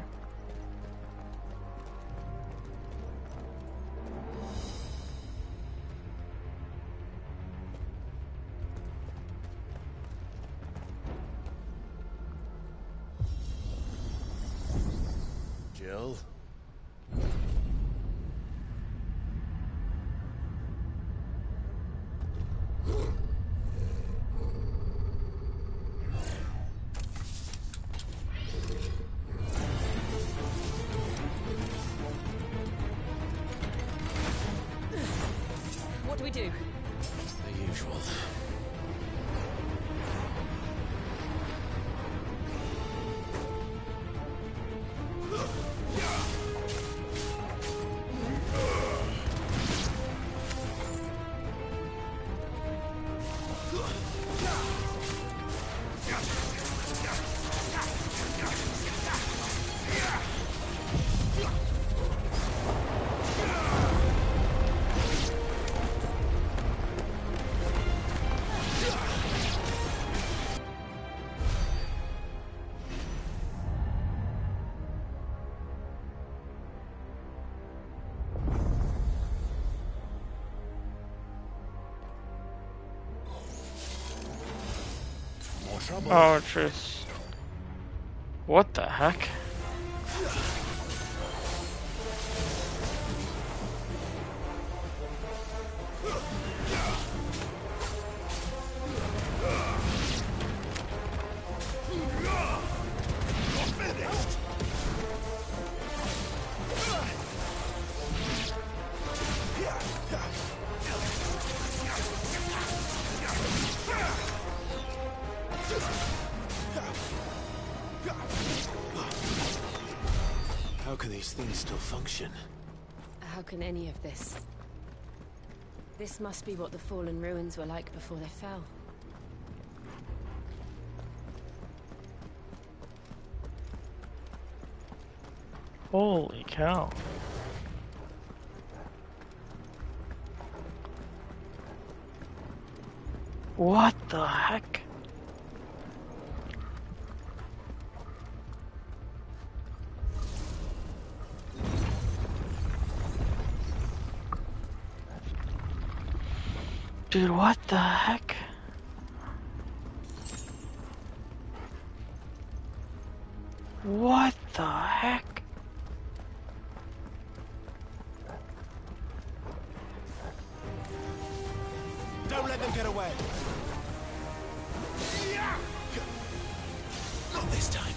Speaker 6: Jill?
Speaker 11: What do we do?
Speaker 6: The usual.
Speaker 1: Oh, just... What the heck?
Speaker 6: How can these things still function?
Speaker 11: How can any of this? This must be what the fallen ruins were like before they fell.
Speaker 1: Holy cow. What the heck? Dude, what the heck? What the heck?
Speaker 6: Don't let them get away. Not this time.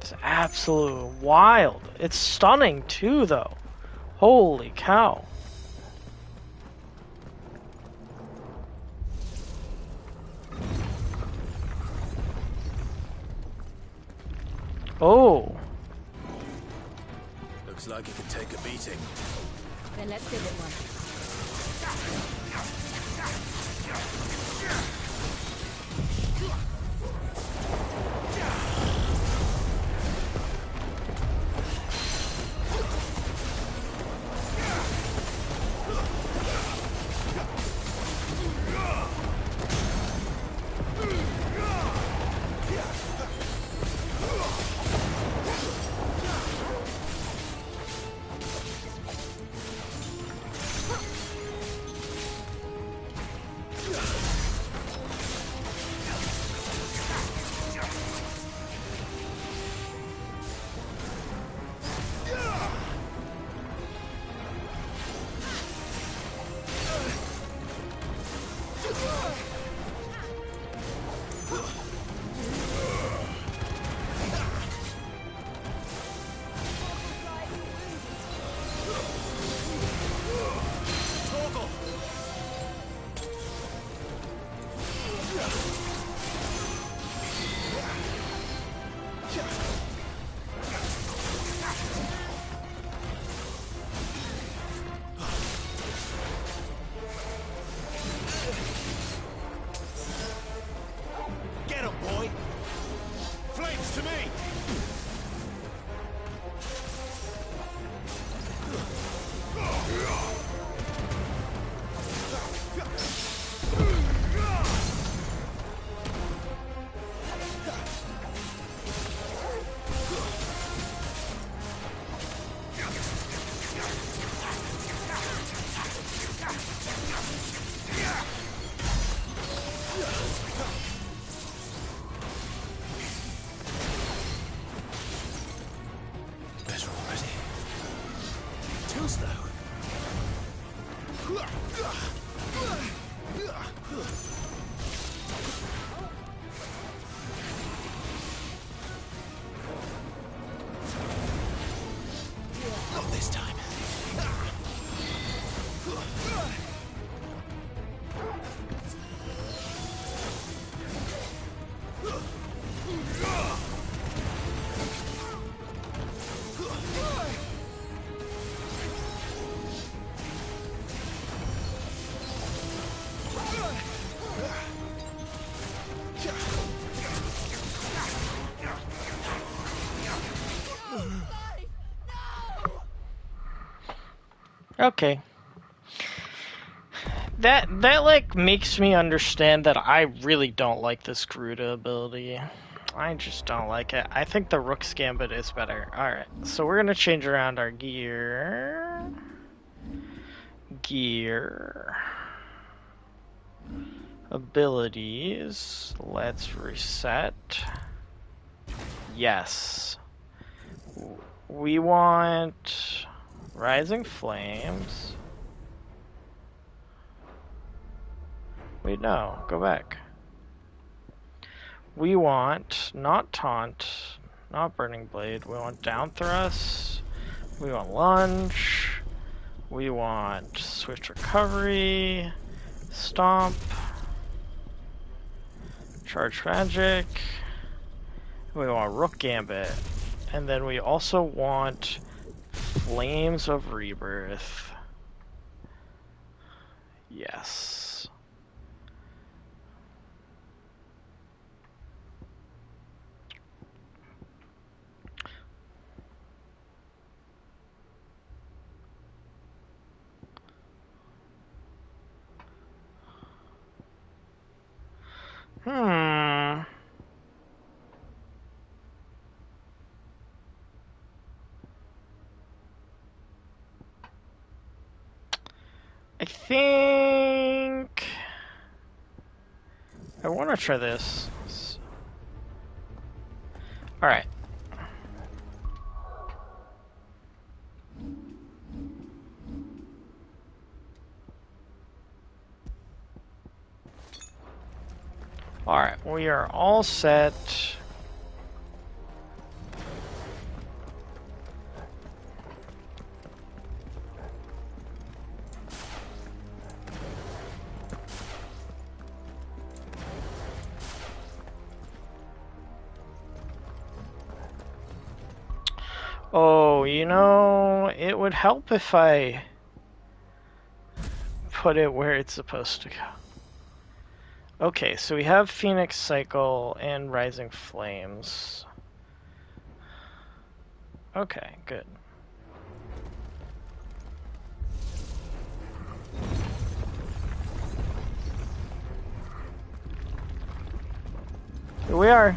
Speaker 1: It's absolute wild. It's stunning too, though. Holy cow. Oh.
Speaker 6: Looks like it could take a beating.
Speaker 11: Then let's give it one.
Speaker 6: Get him, boy! Flames to me! Better already. Too slow. Not this time.
Speaker 1: Okay. That like makes me understand that I really don't like this Garuda ability. I just don't like it. I think the Rook's Gambit is better. Alright, so we're gonna change around our gear. Abilities. Let's reset. Yes. We want Rising Flames. Wait, no. Go back. We want not Taunt, not Burning Blade. We want Down Thrust. We want Lunge. We want Swift Recovery. Stomp. Charge Magic. We want Rook Gambit. And then we also want Flames of Rebirth. Yes. I think I want to try this. All right. All right, we are all set. Oh, you know, it would help if I put it where it's supposed to go. Okay, so we have Phoenix Cycle and Rising Flames. Okay, good. Here we are.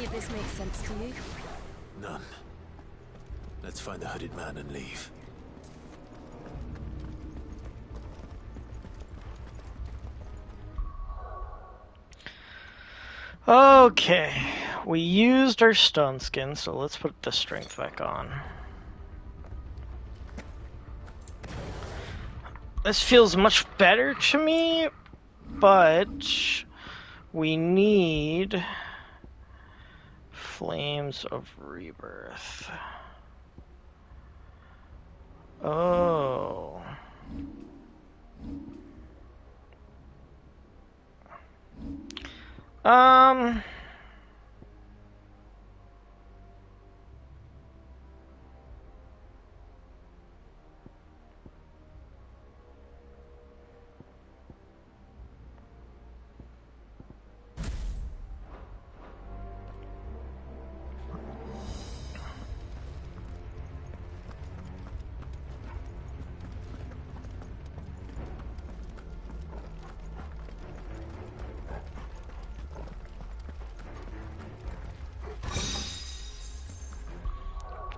Speaker 11: of this makes sense to you?
Speaker 6: None. Let's find the hooded man and leave.
Speaker 1: Okay, we used our stone skin, so let's put the strength back on. This feels much better to me, but we need Flames of Rebirth. Oh.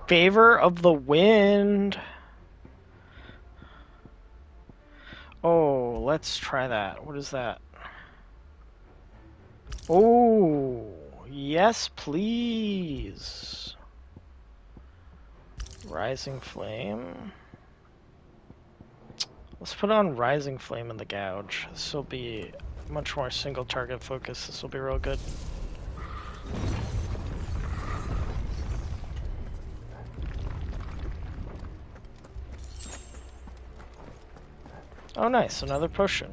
Speaker 1: Favor of the Wind. Oh, let's try that. What is that? Oh, yes, please. Rising Flame. Let's put on Rising Flame in the Gouge. This will be much more single target focus. This will be real good. Oh nice, another potion.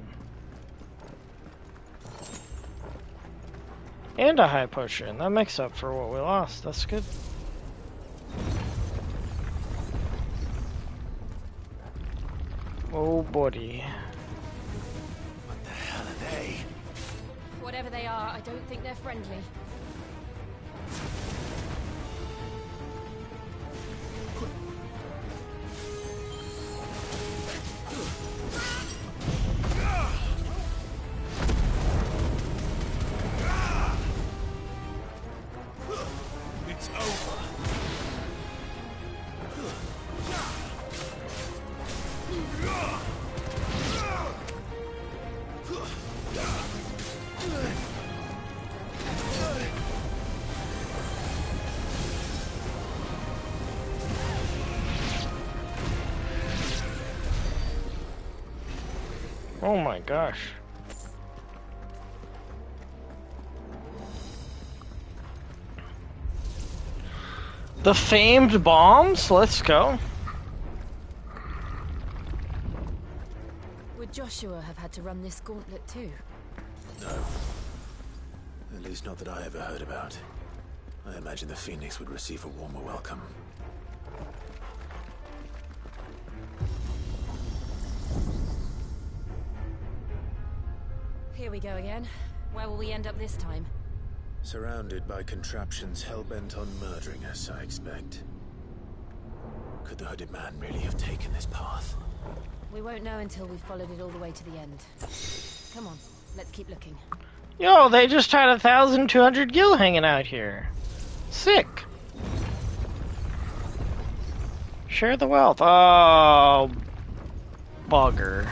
Speaker 1: And a high potion. That makes up for what we lost. That's good. Oh buddy.
Speaker 6: What the hell are they?
Speaker 11: Whatever they are, I don't think they're friendly.
Speaker 5: It's over.
Speaker 1: Oh my gosh. The famed bombs? Let's go.
Speaker 11: Would Joshua have had to run this gauntlet too?
Speaker 6: No. At least not that I ever heard about. I imagine the Phoenix would receive a warmer welcome.
Speaker 11: Here we go again. Where will we end up this time?
Speaker 6: Surrounded by contraptions hell-bent on murdering us, I expect. Could the hooded man really have taken this path?
Speaker 11: We won't know until we've followed it all the way to the end. Come on, let's keep looking.
Speaker 1: Yo, they just had 1,200 gil hanging out here. Sick. Share the wealth. Oh, bugger.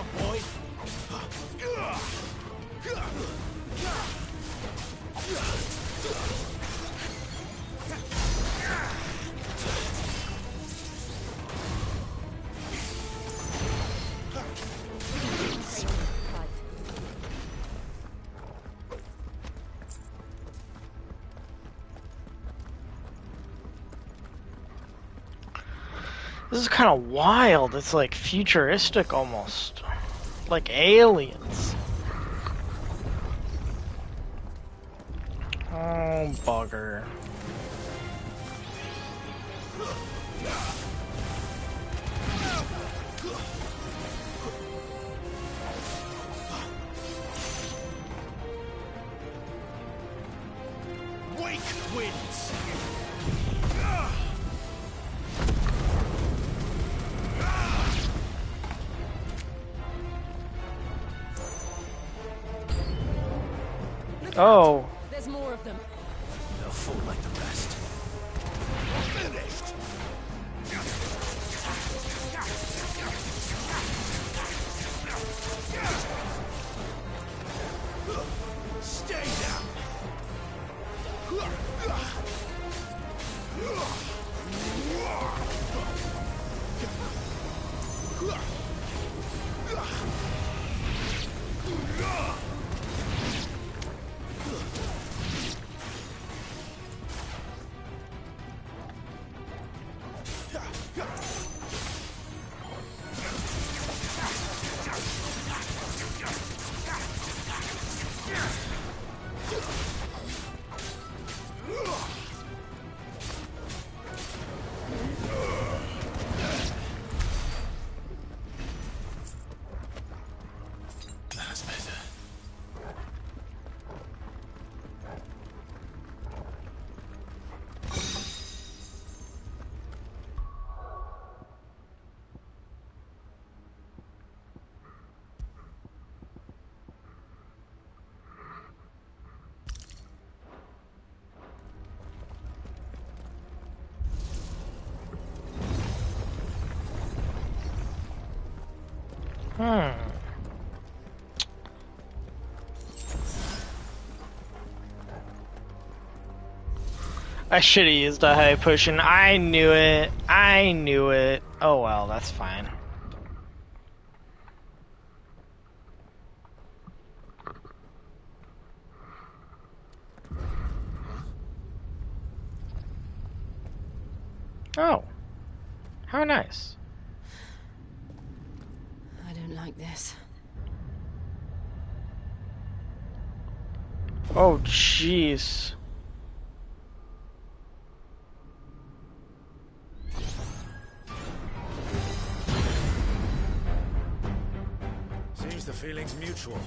Speaker 5: down, boy.
Speaker 1: This is kind of wild. It's like futuristic almost. Like aliens. Oh, bugger.
Speaker 5: Wake winds.
Speaker 1: Oh.
Speaker 8: There's more of them.
Speaker 5: They'll fall like the rest. Finished. Stay down.
Speaker 6: That's better.
Speaker 1: I should have used a high potion. I knew it. I knew it. Oh well, that's fine. Oh. How nice.
Speaker 8: I don't like this.
Speaker 1: Oh, jeez.
Speaker 4: Seems the feeling's mutual.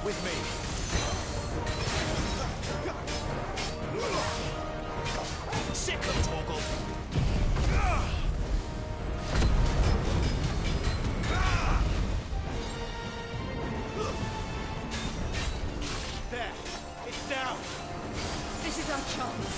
Speaker 4: With me. Sick of Torgal.
Speaker 10: There. It's down.
Speaker 8: This is our chance.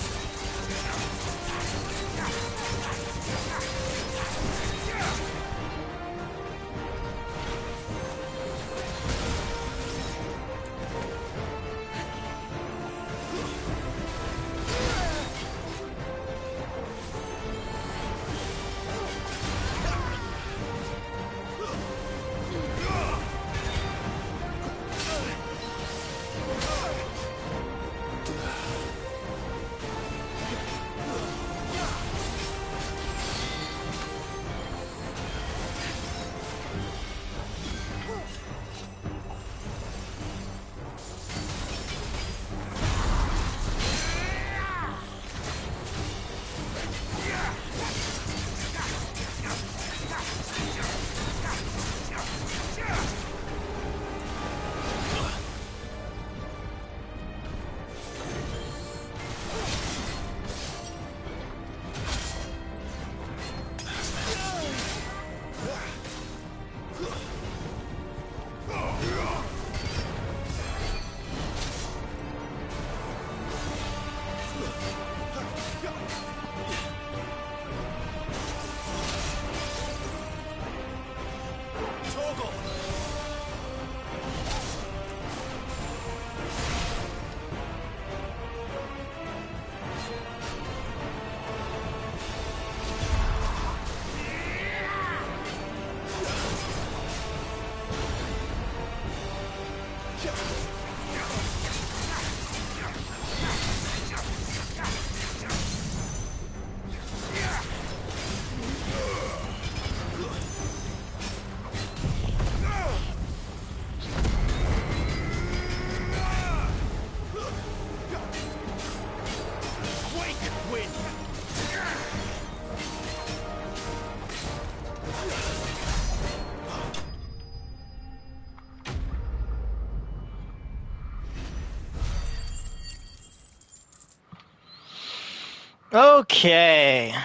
Speaker 1: Okay.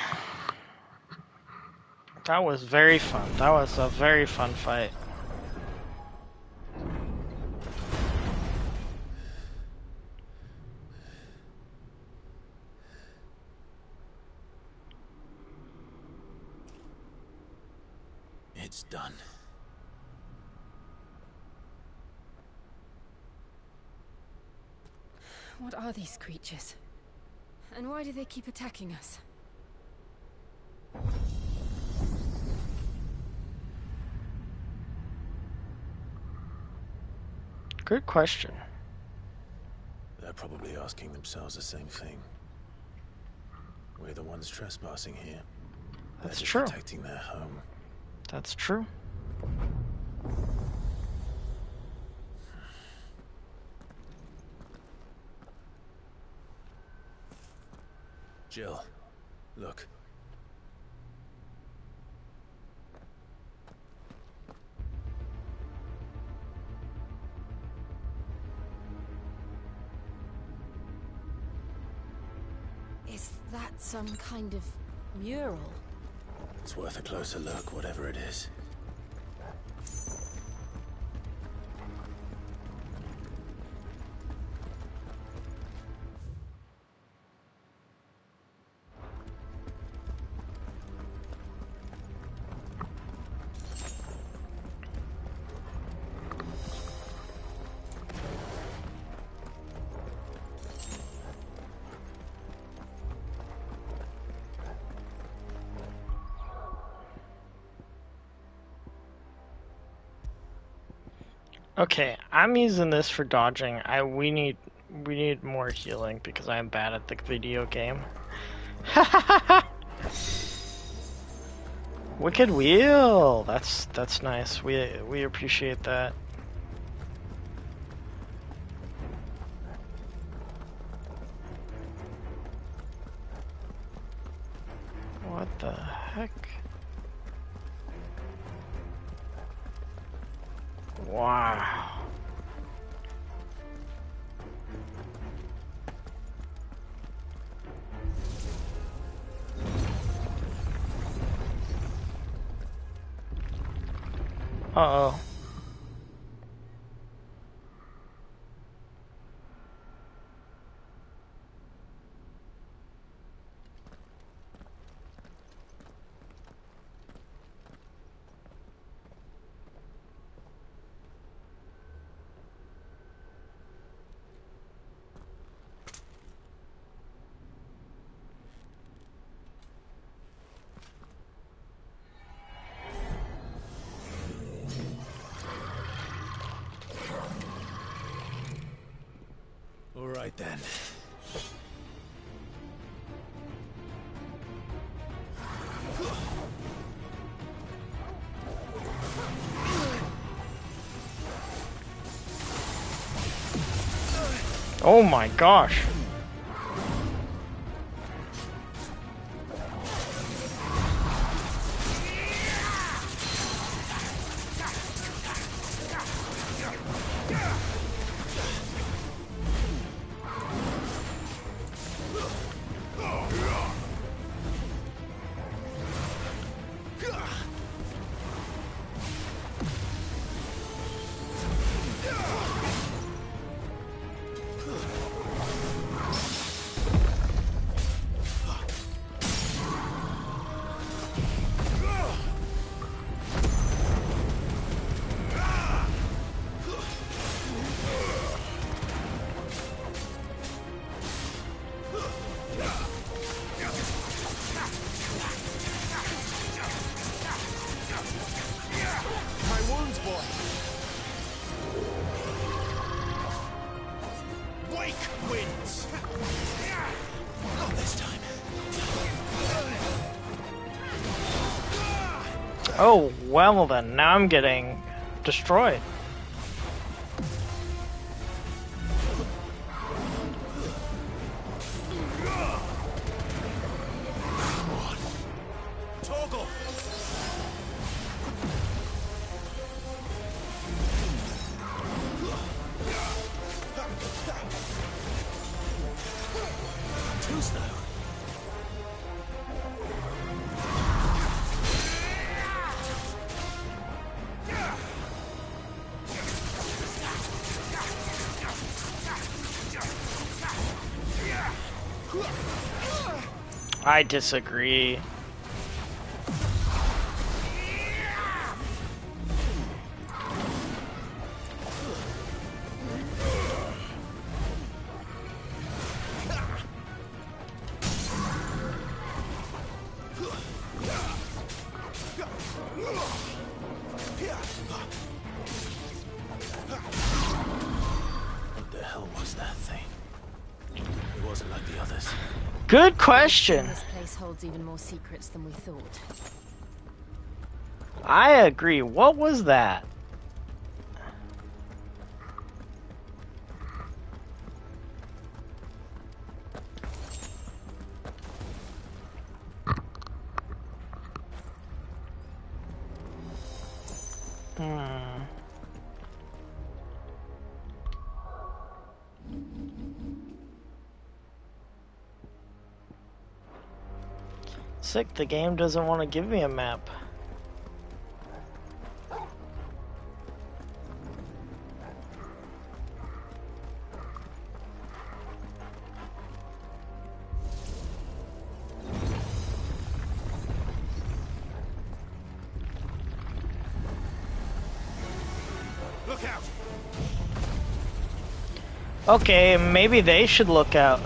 Speaker 1: That was very fun. That was a very fun fight.
Speaker 6: It's done.
Speaker 11: What are these creatures? And why do they keep attacking us?
Speaker 1: Good question.
Speaker 6: They're probably asking themselves the same thing. We're the ones trespassing here.
Speaker 1: That's
Speaker 6: They're
Speaker 1: true.
Speaker 6: protecting their home.
Speaker 1: That's true.
Speaker 6: Jill, look.
Speaker 11: Is that some kind of mural?
Speaker 6: It's worth a closer look, whatever it is.
Speaker 1: Okay, I'm using this for dodging. We need more healing because I'm bad at the video game. Wicked wheel. That's nice. We appreciate that. What the heck? Wow. Uh-oh.
Speaker 6: All right then.
Speaker 1: Oh my gosh. Oh, well then, now I'm getting destroyed.
Speaker 5: Toggle! Too slow.
Speaker 1: I disagree.
Speaker 6: What the hell was that thing? It wasn't like the others.
Speaker 1: Good question.
Speaker 11: This place holds even more secrets than we thought.
Speaker 1: I agree. What was that? Sick, the game doesn't want to give me a map.
Speaker 5: Look out!
Speaker 1: Okay, maybe they should look out.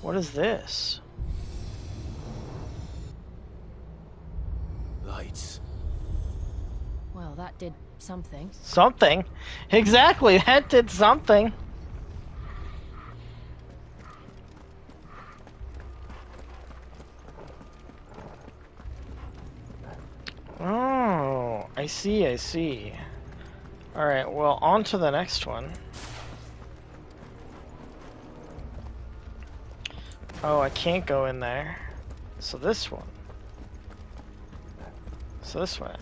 Speaker 1: What is this?
Speaker 6: Lights.
Speaker 11: Well, that did something.
Speaker 1: Something. Exactly, that did something. Oh, I see, I see. Alright, well, on to the next one. Oh, I can't go in there. So this one. So this way.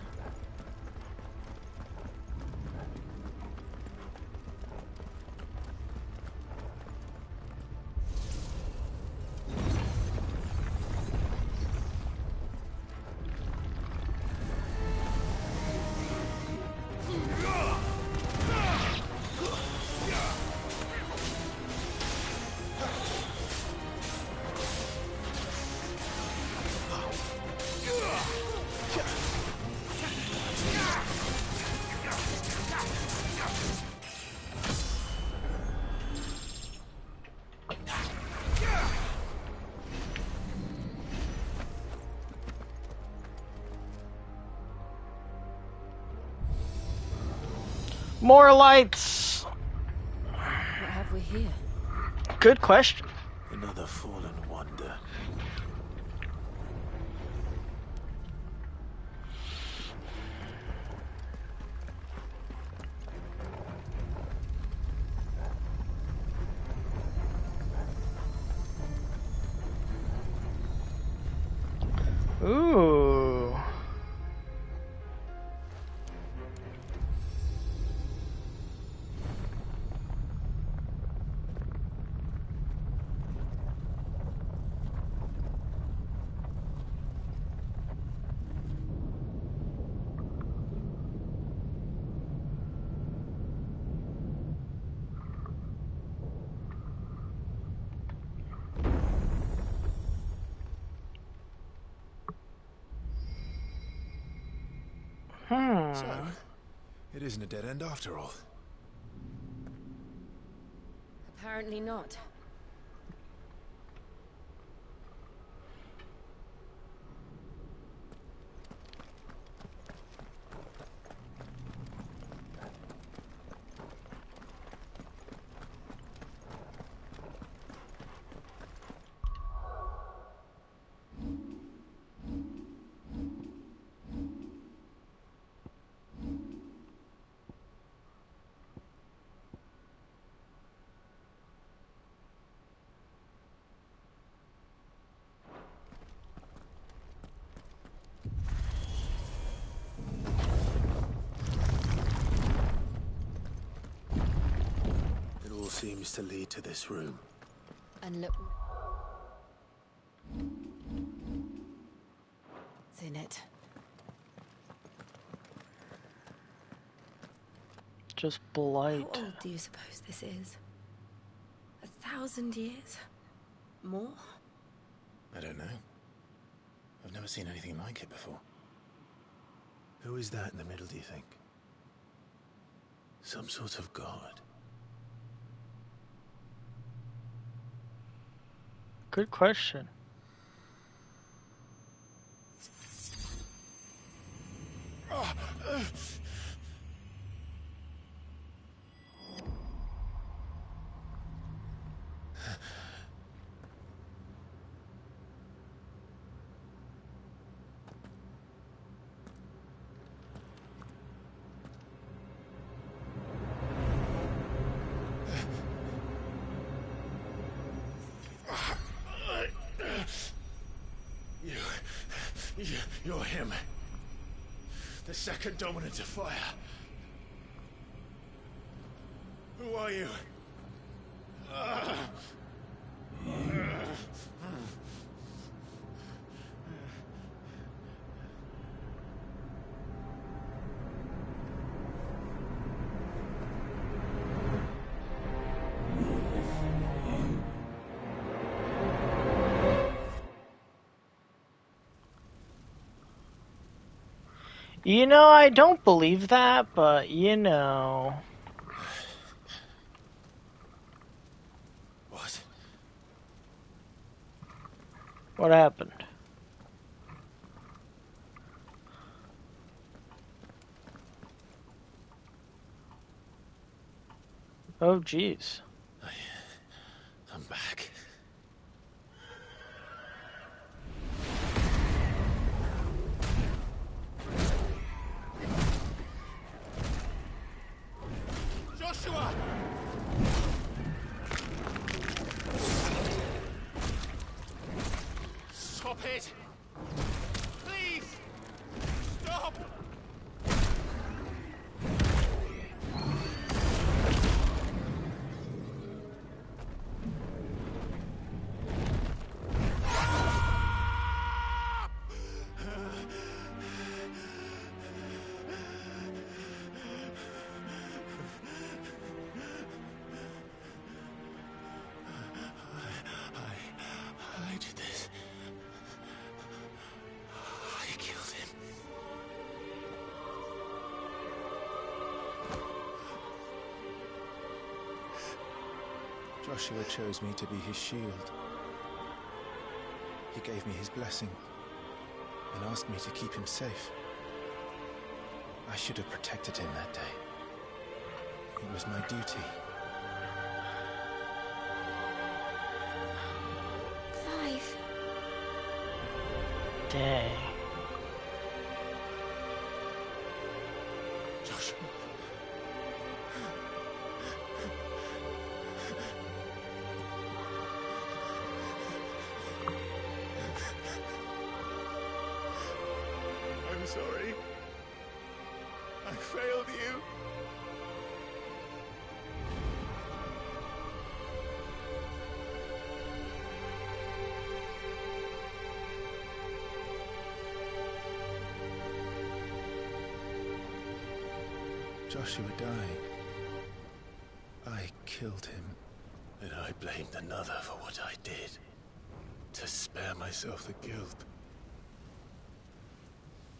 Speaker 1: More lights!
Speaker 11: What have we here?
Speaker 1: Good question.
Speaker 6: Another fallen wonder.
Speaker 1: Ooh.
Speaker 16: So, it isn't a dead end after all.
Speaker 8: Apparently not.
Speaker 6: It all seems to lead to this room.
Speaker 11: And look... What's in it?
Speaker 1: Just blight.
Speaker 8: How old do you suppose this is? 1,000 years? More?
Speaker 6: I don't know. I've never seen anything like it before. Who is that in the middle, do you think? Some sort of god?
Speaker 1: Good question.
Speaker 6: You're him. The second dominant of fire. Who are you?
Speaker 1: You know, I don't believe that, but you know.
Speaker 6: What?
Speaker 1: What happened? Oh, jeez.
Speaker 6: I'm back.
Speaker 5: Joshua! Stop it!
Speaker 16: Joshua chose me to be his shield. He gave me his blessing and asked me to keep him safe. I should have protected him that day. It was my duty.
Speaker 9: Clive.
Speaker 1: Dang.
Speaker 6: Joshua. I'm sorry. I failed you.
Speaker 16: Joshua died. I killed him.
Speaker 6: And I blamed another for what I did. To spare myself the guilt.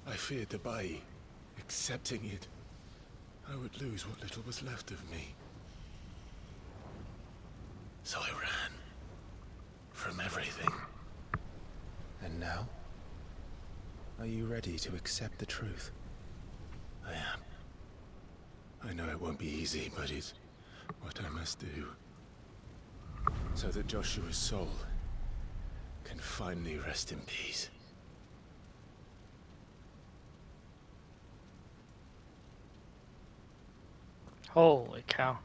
Speaker 6: I feared that by accepting it, I would lose what little was left of me. So I ran. From everything.
Speaker 16: And now? Are you ready to accept the truth?
Speaker 6: I am. I know it won't be easy, but it's what I must do. So that Joshua's soul can finally rest in peace.
Speaker 1: Holy cow.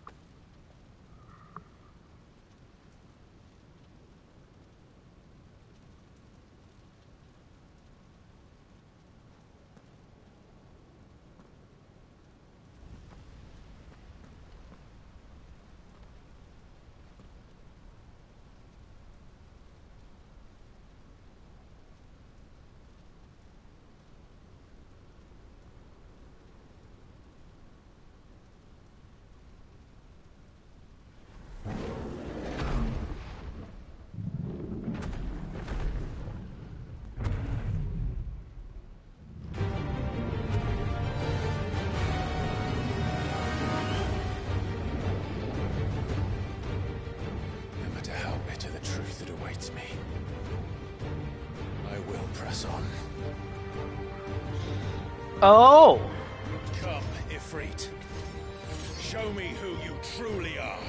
Speaker 6: No matter how bitter the truth that awaits me, I will press on.
Speaker 1: Oh!
Speaker 5: Come, Ifrit. Show me who you truly are.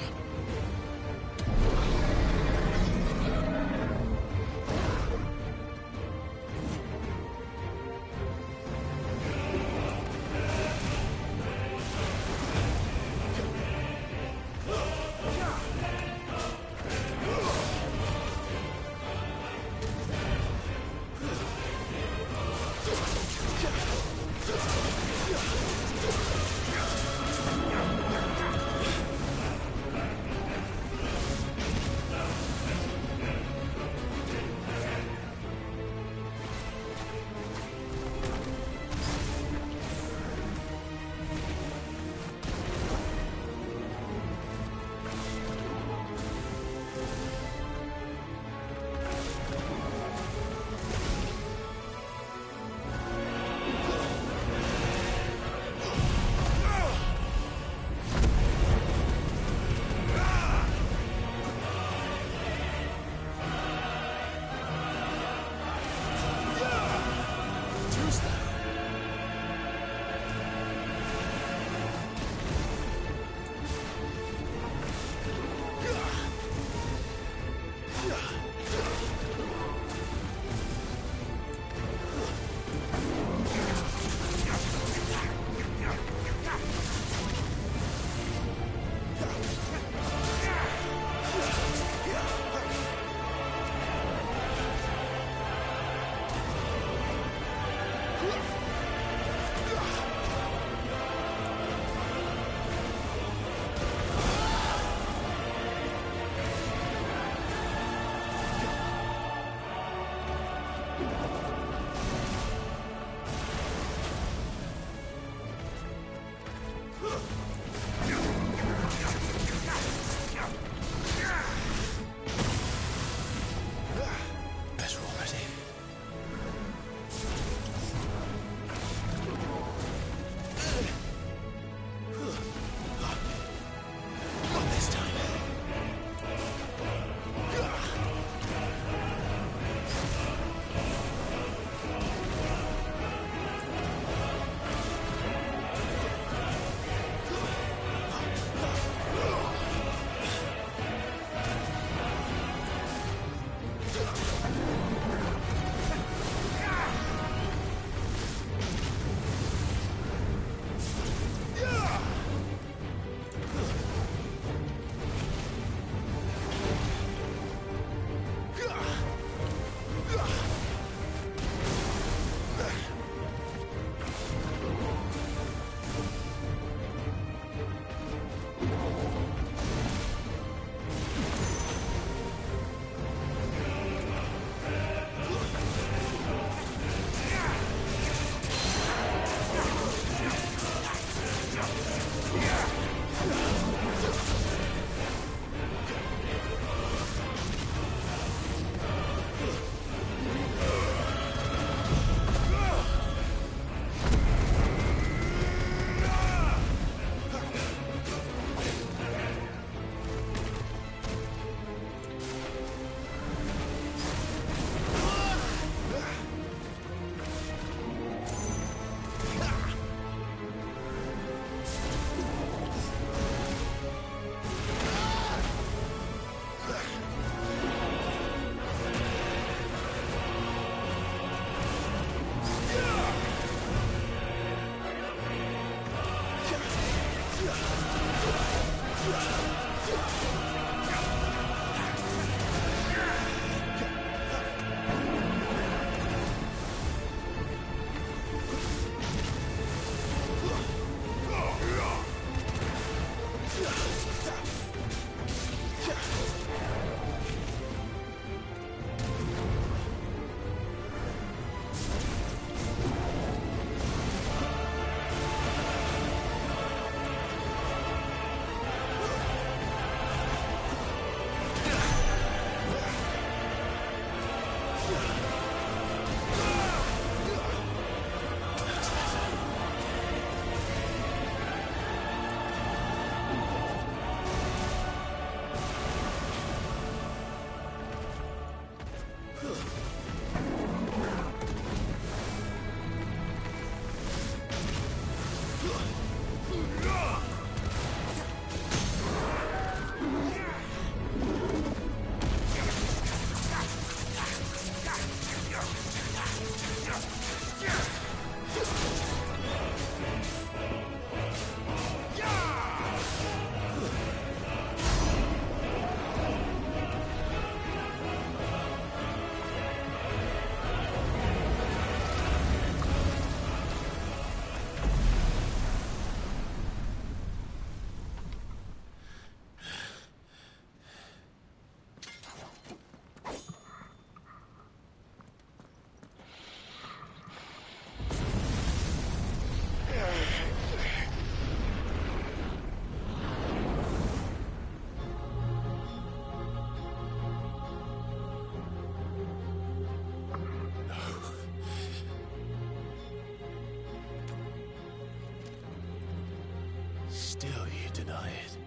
Speaker 6: Still you deny it.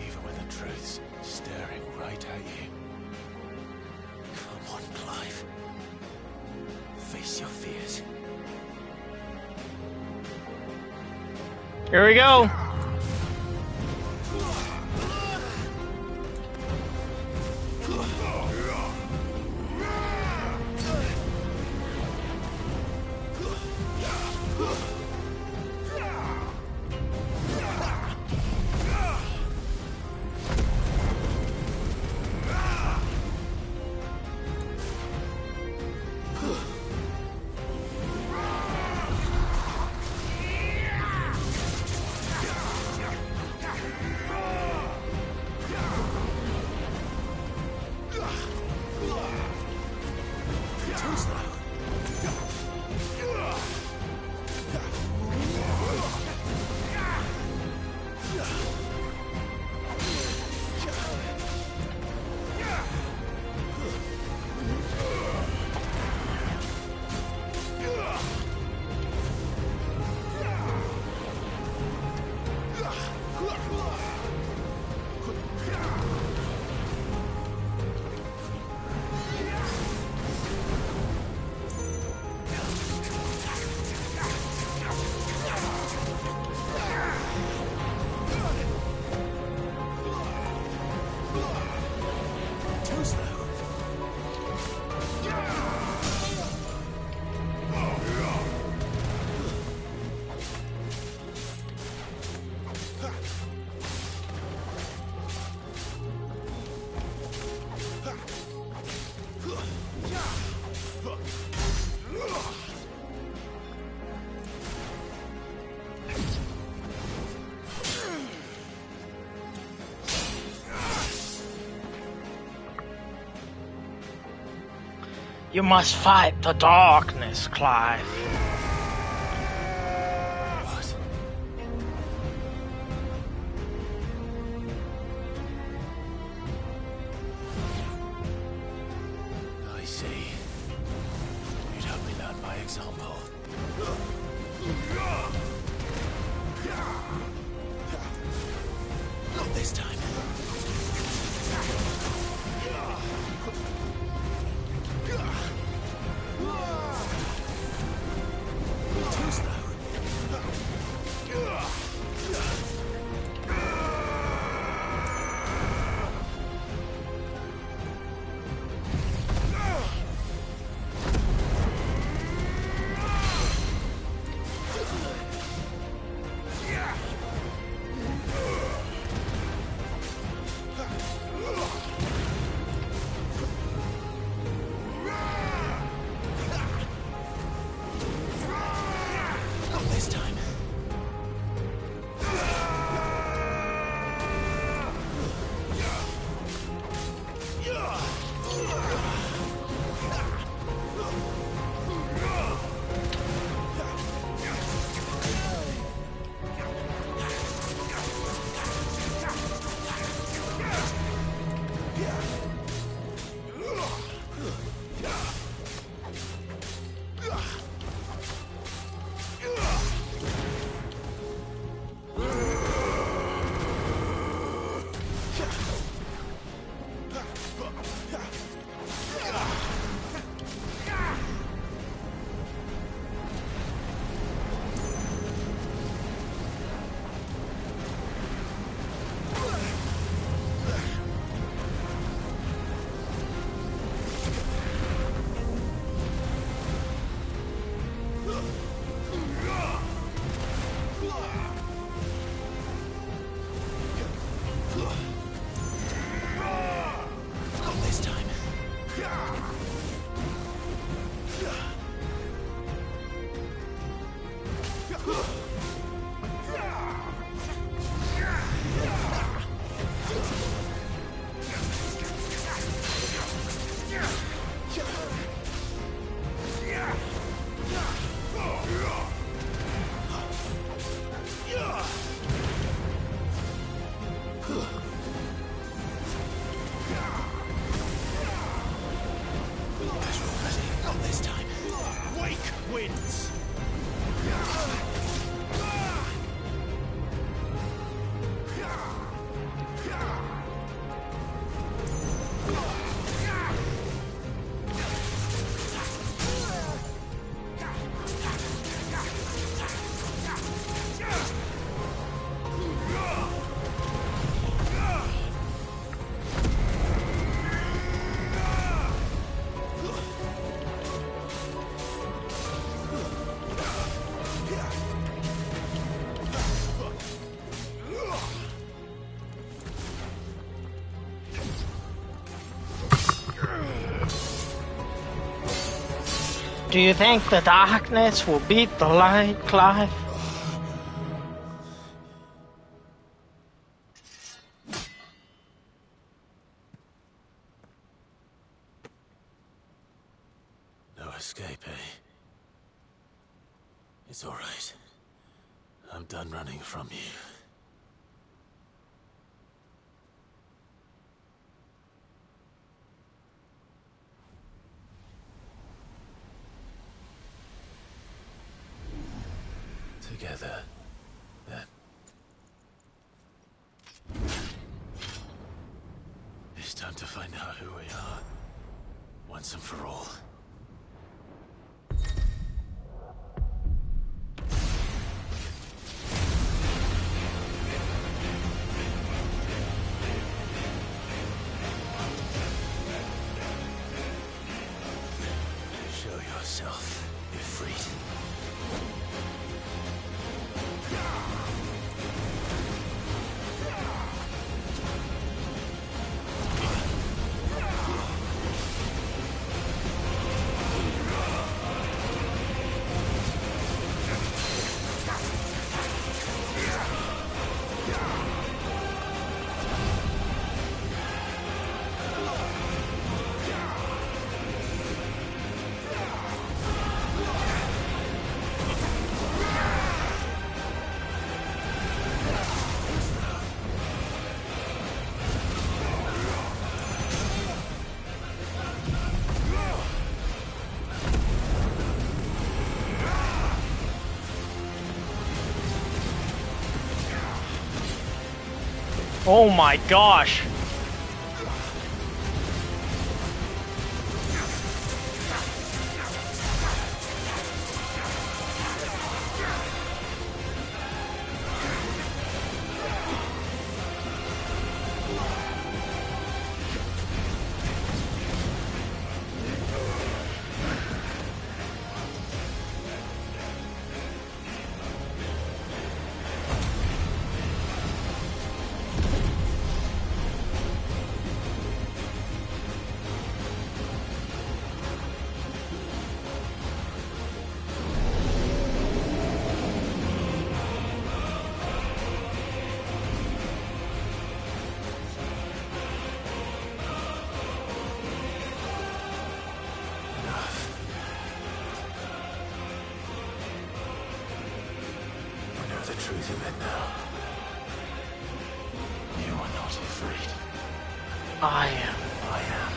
Speaker 6: Even when the truth's staring right at you. Come on, Clive. Face your fears.
Speaker 1: Here we go. You must fight the darkness, Clive.
Speaker 6: What? I see. You'd help me learn by example. Not this time.
Speaker 1: Do you think the darkness will beat the light, Clive?
Speaker 6: No escape, eh? It's all right. I'm done running from you. Together, then. It's time to find out who we are, once and for all. Show yourself, Ifrit.
Speaker 1: Oh my gosh! The truth of it now. You are not afraid. I am.
Speaker 6: I am.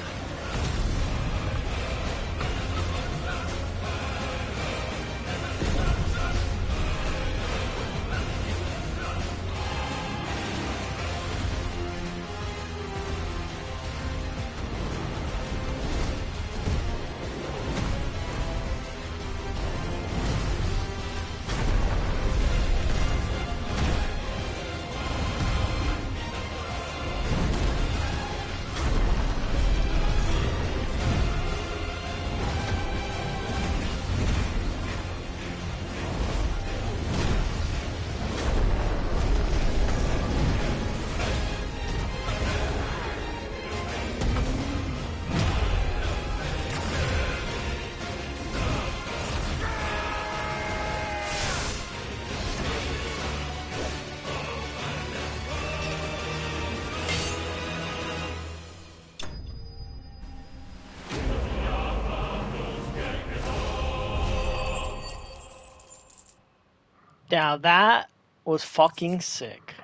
Speaker 1: Now that was fucking sick.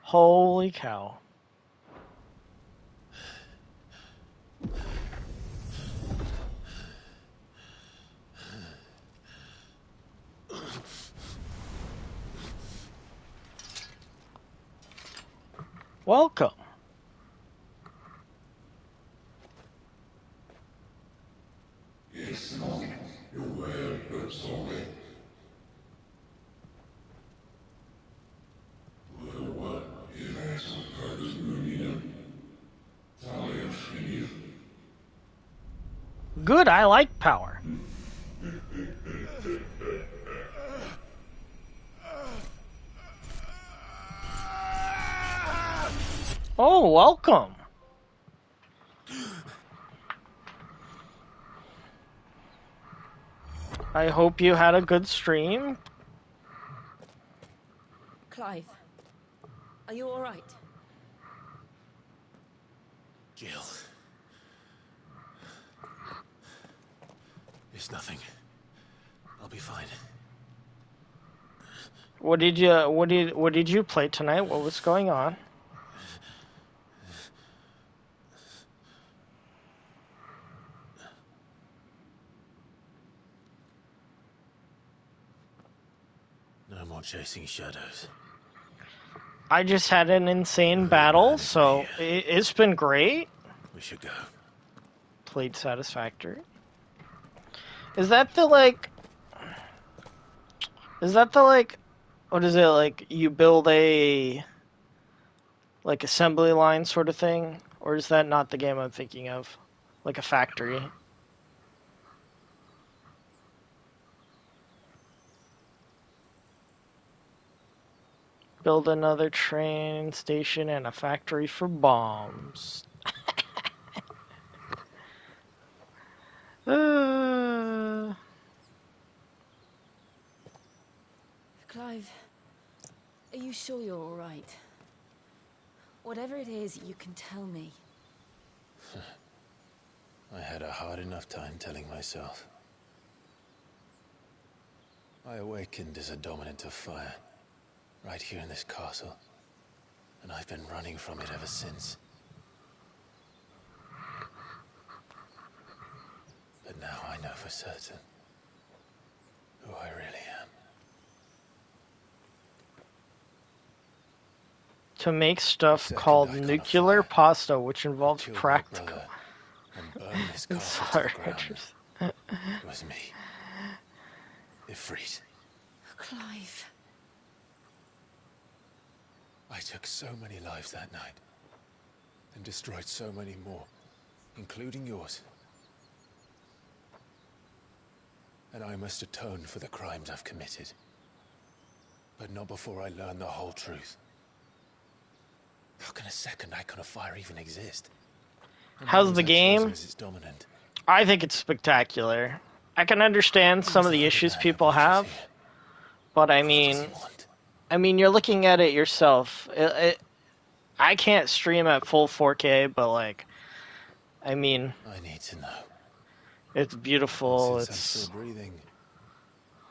Speaker 1: Holy cow. Welcome. Good, I like power. Oh, welcome. I hope you had a good stream.
Speaker 8: Clive, are you all right?
Speaker 6: Jill. It's nothing. I'll be fine.
Speaker 1: What did you play tonight? What was going on?
Speaker 6: No more chasing shadows.
Speaker 1: I just had an insane battle, so it's been great.
Speaker 6: We should go.
Speaker 1: Played satisfactory. Is that the like? What is it like? You build a like assembly line sort of thing, or is that not the game I'm thinking of? Like a factory. Build another train station and a factory for bombs.
Speaker 8: Clive, are you sure you're all right? Whatever it is, you can tell me.
Speaker 6: I had a hard enough time telling myself. I awakened as a dominant of fire, right here in this castle, and I've been running from it ever since. But now I know for certain who I really am.
Speaker 1: To make stuff called nuclear pasta, which involves practical. Sorry,
Speaker 6: Was me. Ifrit.
Speaker 8: Clive.
Speaker 6: I took so many lives that night, and destroyed so many more, including yours. And I must atone for the crimes I've committed. But not before I learn the whole truth. How can a second icon of fire even exist?
Speaker 1: How's the game?
Speaker 6: As its dominant?
Speaker 1: I think it's spectacular. I can understand some of the issues people have, but I mean, you're looking at it yourself. I can't stream at full 4K, but like, I mean,
Speaker 6: I need to know.
Speaker 1: It's beautiful.
Speaker 6: Since I'm still breathing,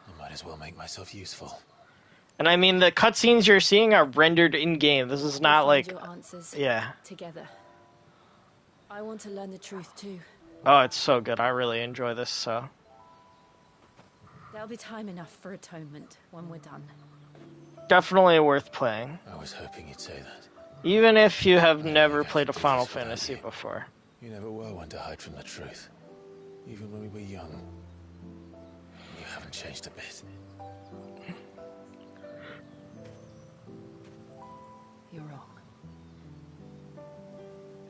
Speaker 6: I might as well make myself useful.
Speaker 1: And I mean, the cutscenes you're seeing are rendered in-game. This is not like...
Speaker 8: Your answers
Speaker 1: yeah.
Speaker 8: Together. I want to learn the truth too.
Speaker 1: Oh, it's so good. I really enjoy this, so...
Speaker 8: There'll be time enough for atonement when we're done.
Speaker 1: Definitely worth playing.
Speaker 6: I was hoping you'd say that.
Speaker 1: Even if you have never played a Final Fantasy before.
Speaker 6: You never were one to hide from the truth. Even when we were young. You haven't changed a bit.
Speaker 8: You're wrong.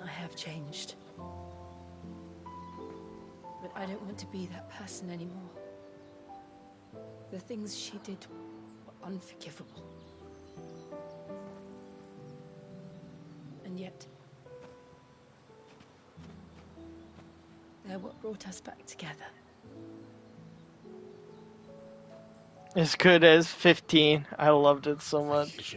Speaker 8: I have changed. But I don't want to be that person anymore. The things she did were unforgivable. And yet, they're what brought us back together.
Speaker 1: As good as 15. I loved it so much.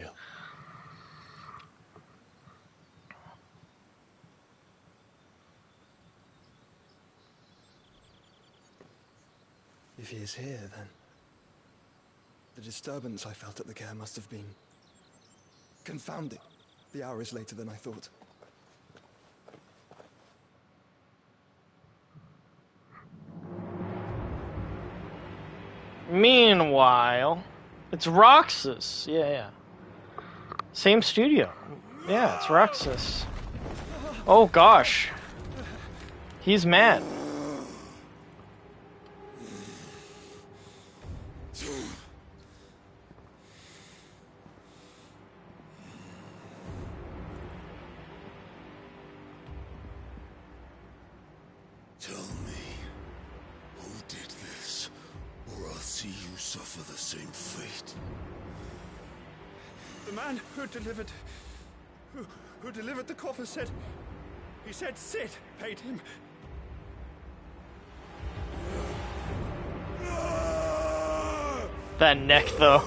Speaker 17: If he is here, then the disturbance I felt at the care must have been confounding. The hour is later than I thought.
Speaker 1: Meanwhile, it's Roxas. Yeah. Same studio. Yeah, it's Roxas. Oh gosh. He's mad.
Speaker 5: Tell me, who did this, or I'll see you suffer the same fate.
Speaker 15: The man who delivered the coffer said... He said Sid paid him.
Speaker 1: That neck, though.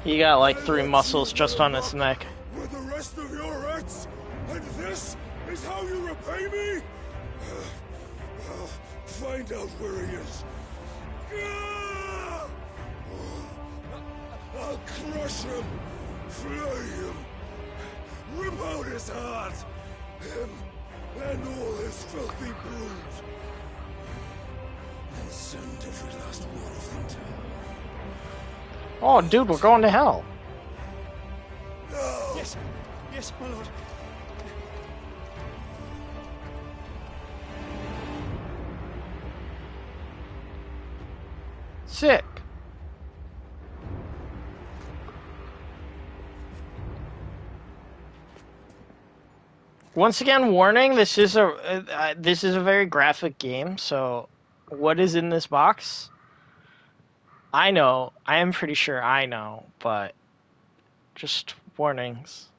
Speaker 1: He got like 3 muscles just on his neck.
Speaker 5: With the rest of your wrecks, and this is how you repay me? Find out where he is. I'll crush him, flay him, rip out his heart, him and all his filthy brood, and send every last one of them to hell.
Speaker 1: Oh, dude, we're going to hell.
Speaker 5: No!
Speaker 17: Yes, yes, my lord.
Speaker 1: Sick. Once again, warning: this is a very graphic game. So, what is in this box? I know. I am pretty sure I know, but just warnings.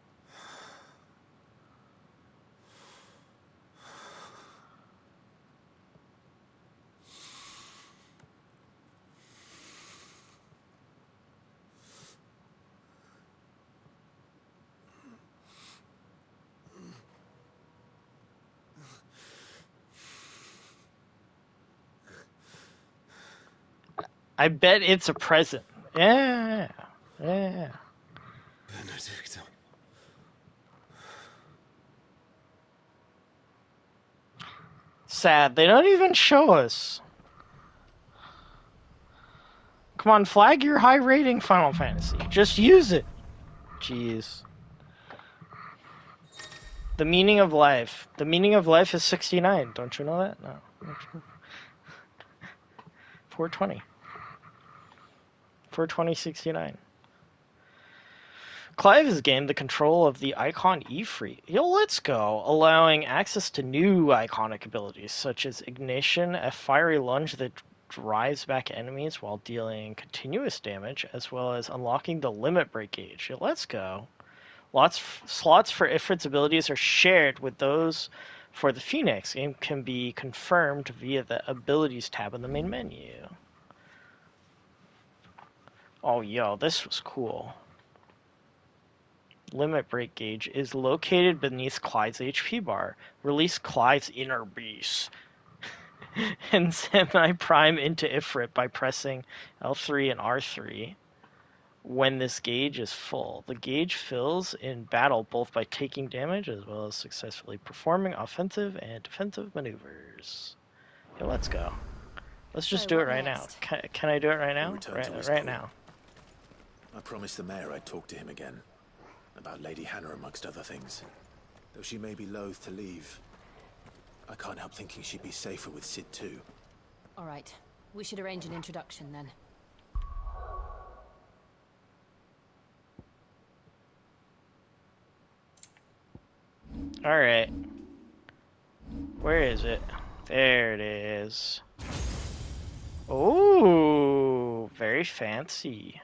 Speaker 1: I bet it's a present. Yeah. Yeah.
Speaker 6: Benedicta.
Speaker 1: Sad. They don't even show us. Come on, flag your high rating Final Fantasy. Just use it. Jeez. The meaning of life. The meaning of life is 69. Don't you know that? No. 420. 42069. Clive has gained the control of the icon Ifrit. Yo, let's go, allowing access to new iconic abilities such as Ignition, a fiery lunge that drives back enemies while dealing continuous damage, as well as unlocking the limit break gauge. Yo, let's go. Slots for Ifrit's abilities are shared with those for the Phoenix and can be confirmed via the Abilities tab in the main menu. Oh, yo, this was cool. Limit break gauge is located beneath Clyde's HP bar. Release Clyde's inner beast and semi-prime into Ifrit by pressing L3 and R3 when this gauge is full. The gauge fills in battle both by taking damage as well as successfully performing offensive and defensive maneuvers. Okay, let's go. Let's just do it right now. Can I do it right now? Right now.
Speaker 6: I promised the mayor I'd talk to him again. About Lady Hannah amongst other things. Though she may be loath to leave, I can't help thinking she'd be safer with Cid too.
Speaker 11: All right. We should arrange an introduction then.
Speaker 1: All right. Where is it? There it is. Oh, very fancy.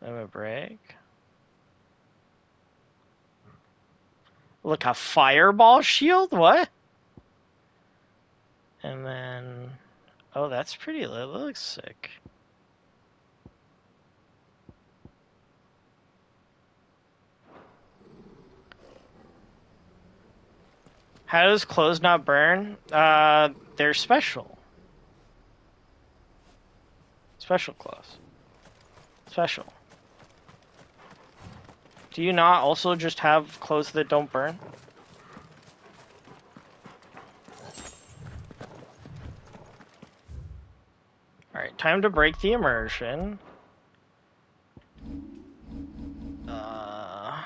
Speaker 1: Limit break. Look, a fireball shield? What? And then... Oh, that's pretty. That looks sick. How does clothes not burn? They're special. Special clothes. Special. Do you not also just have clothes that don't burn? Alright, time to break the immersion. Oh,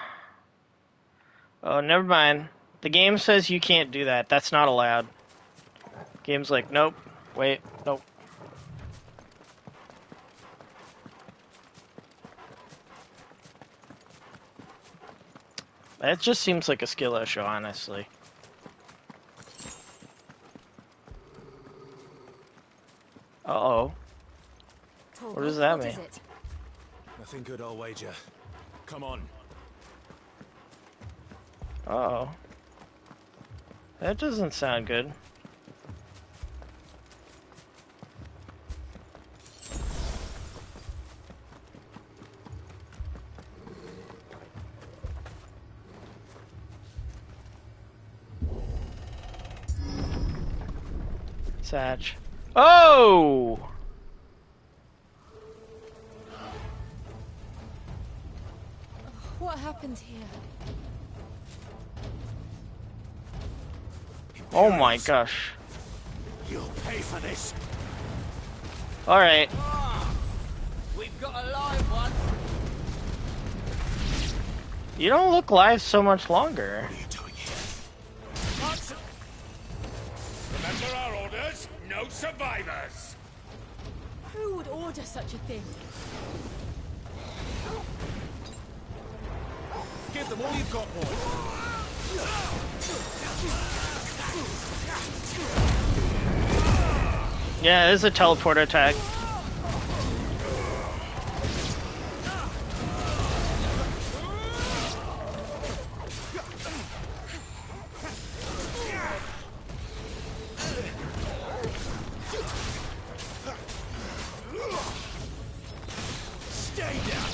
Speaker 1: never mind. The game says you can't do that. That's not allowed. Game's like, nope. Wait, nope. That just seems like a skill issue, honestly. Uh-oh. What does that mean?
Speaker 5: Nothing good, I'll wager. Come on.
Speaker 1: Uh-oh. That doesn't sound good. Satch. Oh!
Speaker 11: What happened here?
Speaker 1: Oh my gosh.
Speaker 5: You'll pay for this.
Speaker 1: Alright.
Speaker 7: We've got a live one.
Speaker 1: You don't look live so much longer.
Speaker 5: Remember our orders? No survivors.
Speaker 11: Who would order such a thing?
Speaker 5: Give them all you've got, boy.
Speaker 1: Yeah, it is a teleport attack.
Speaker 5: Stay down.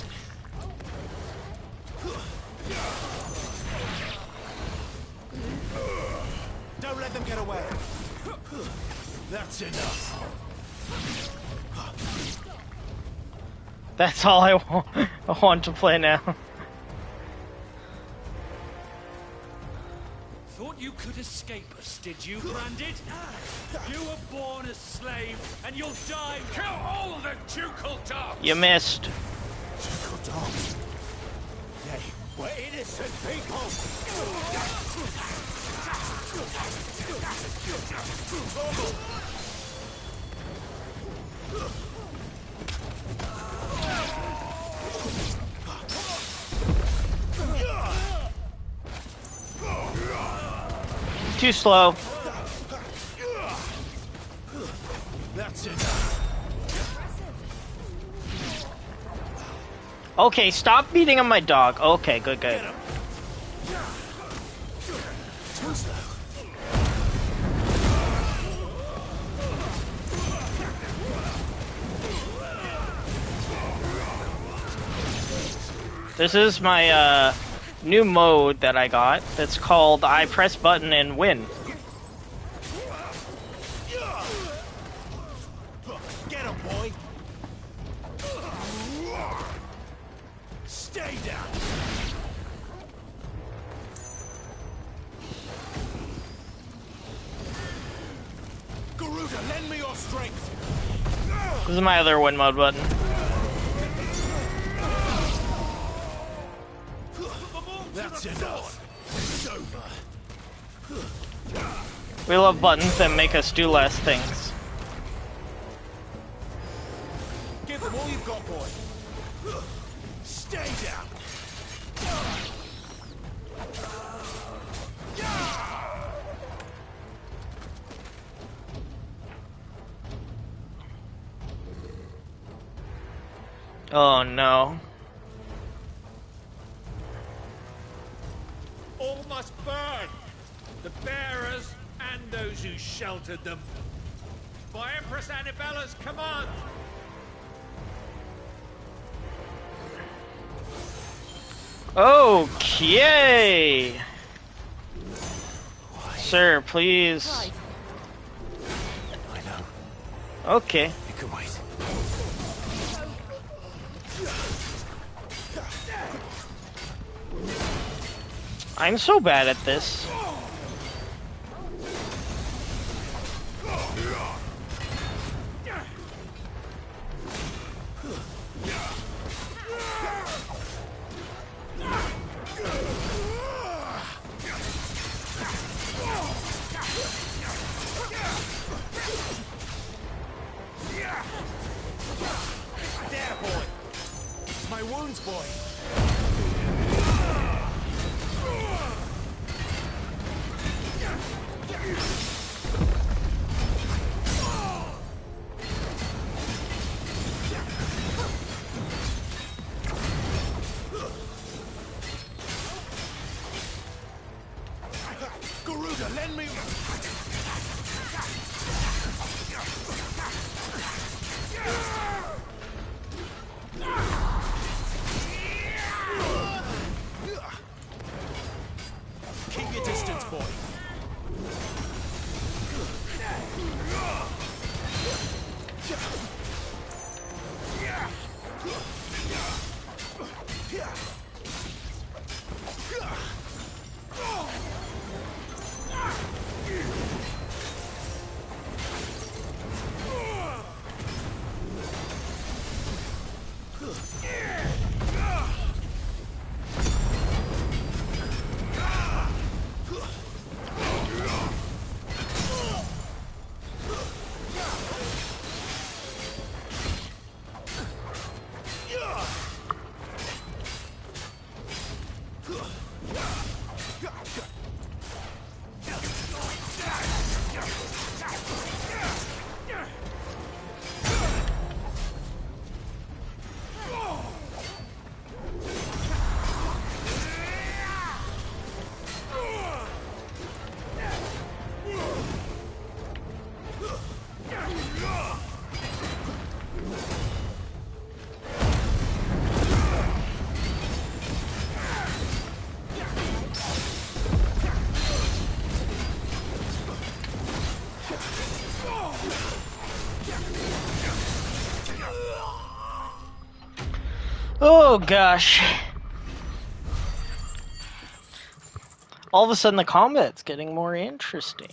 Speaker 5: Don't let them get away. That's enough.
Speaker 1: That's all I want to play now.
Speaker 18: Thought you could escape us, did you, Branded? You were born a slave, and you'll die.
Speaker 5: Kill all the ducal dogs!
Speaker 1: You missed.
Speaker 5: Ducal dogs? They were innocent people!
Speaker 1: Too slow.
Speaker 5: That's enough.
Speaker 1: Okay, stop beating on my dog. Okay, good.
Speaker 5: Too slow.
Speaker 1: This is my new mode that I got. That's called I press button and win.
Speaker 5: Get him, boy. Stay down. Garuda, lend me your strength.
Speaker 1: This is my other win mode button.
Speaker 5: That's enough. It's over.
Speaker 1: We love buttons that make us do less things.
Speaker 5: Give them all you've got, boy. Stay down.
Speaker 1: Oh no.
Speaker 18: All must burn. The bearers and those who sheltered them. By Empress Annabella's command.
Speaker 1: Okay. Sir, please.
Speaker 5: I know.
Speaker 1: Okay.
Speaker 5: You can wait.
Speaker 1: I'm so bad at this.
Speaker 5: There, boy. My wounds, boy. Garuda, lend me.
Speaker 1: Oh gosh. All of a sudden the combat's getting more interesting.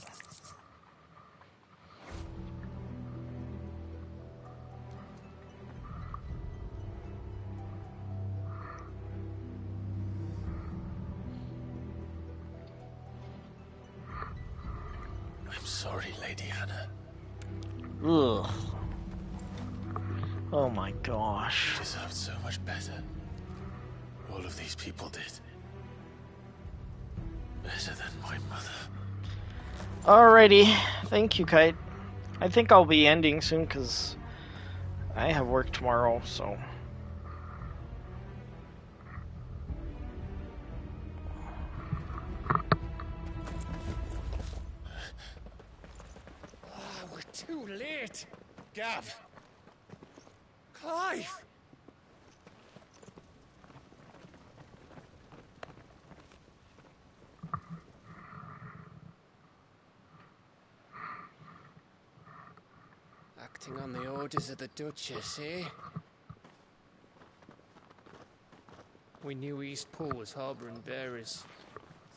Speaker 6: I'm sorry, Lady Hannah.
Speaker 1: Ugh. Oh my gosh.
Speaker 6: You deserved so much better. All of these people did. Better than my mother.
Speaker 1: Alrighty. Thank you, Kite. I think I'll be ending soon because I have work tomorrow, so.
Speaker 19: Oh, we're too late. Gav. Clive. Acting on the orders of the Duchess, eh? We knew East Pool was harbouring bearers.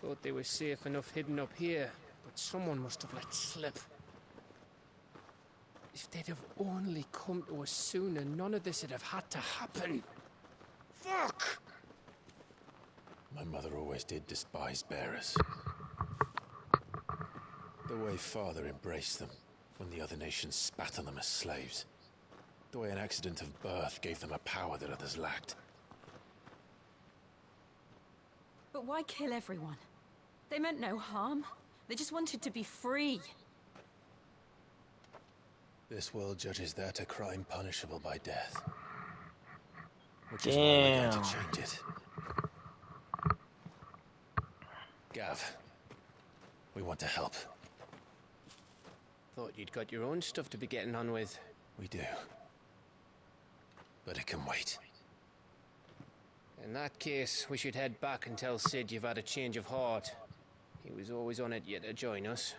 Speaker 19: Thought they were safe enough hidden up here, but someone must have let slip. If they'd have only come to us sooner, none of this would have had to happen. Fuck!
Speaker 6: My mother always did despise bearers. The way Father embraced them when the other nations spat on them as slaves. The way an accident of birth gave them a power that others lacked.
Speaker 11: But why kill everyone? They meant no harm. They just wanted to be free.
Speaker 6: This world judges that a crime punishable by death. Which is why we're going to change it. Gav, we want to help.
Speaker 19: Thought you'd got your own stuff to be getting on with.
Speaker 6: We do. But it can wait.
Speaker 19: In that case, we should head back and tell Sid you've had a change of heart. He was always on it yet to join us.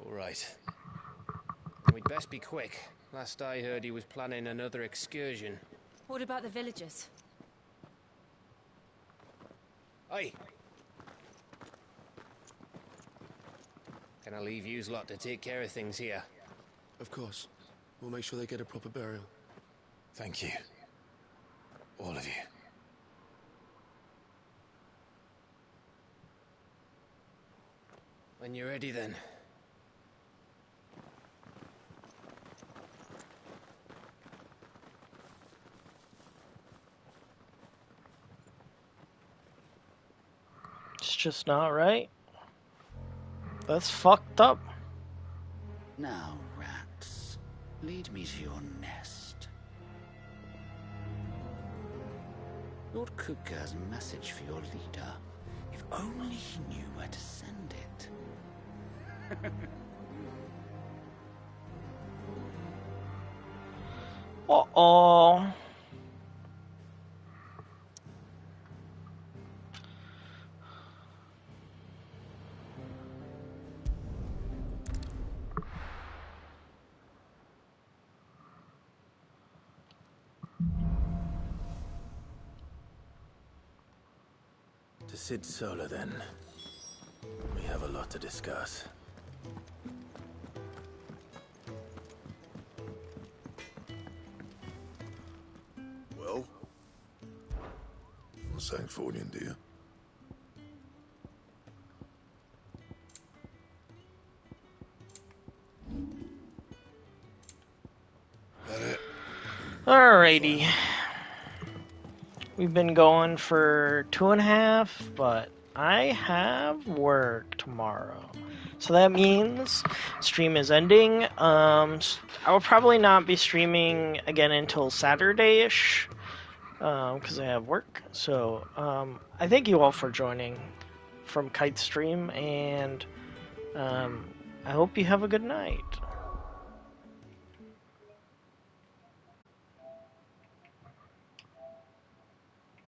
Speaker 6: All right.
Speaker 19: And we'd best be quick. Last I heard, he was planning another excursion.
Speaker 11: What about the villagers?
Speaker 19: Aye. Can I leave yous lot to take care of things here?
Speaker 17: Of course. We'll make sure they get a proper burial.
Speaker 6: Thank you. All of you.
Speaker 19: When you're ready, then.
Speaker 1: It's just not right. That's fucked up.
Speaker 7: Now, rats, lead me to your nest. Lord Kuka has a message for your leader. If only he knew where to send it.
Speaker 1: Uh-oh.
Speaker 6: To Sid Solar, then. We have a lot to discuss.
Speaker 20: Well? From Sanktfordian, dear. That it?
Speaker 1: Alrighty. We've been going for 2.5, but I have work tomorrow. So that means stream is ending. I will probably not be streaming again until Saturday-ish, because I have work. So I thank you all for joining from Kite Stream, and I hope you have a good night.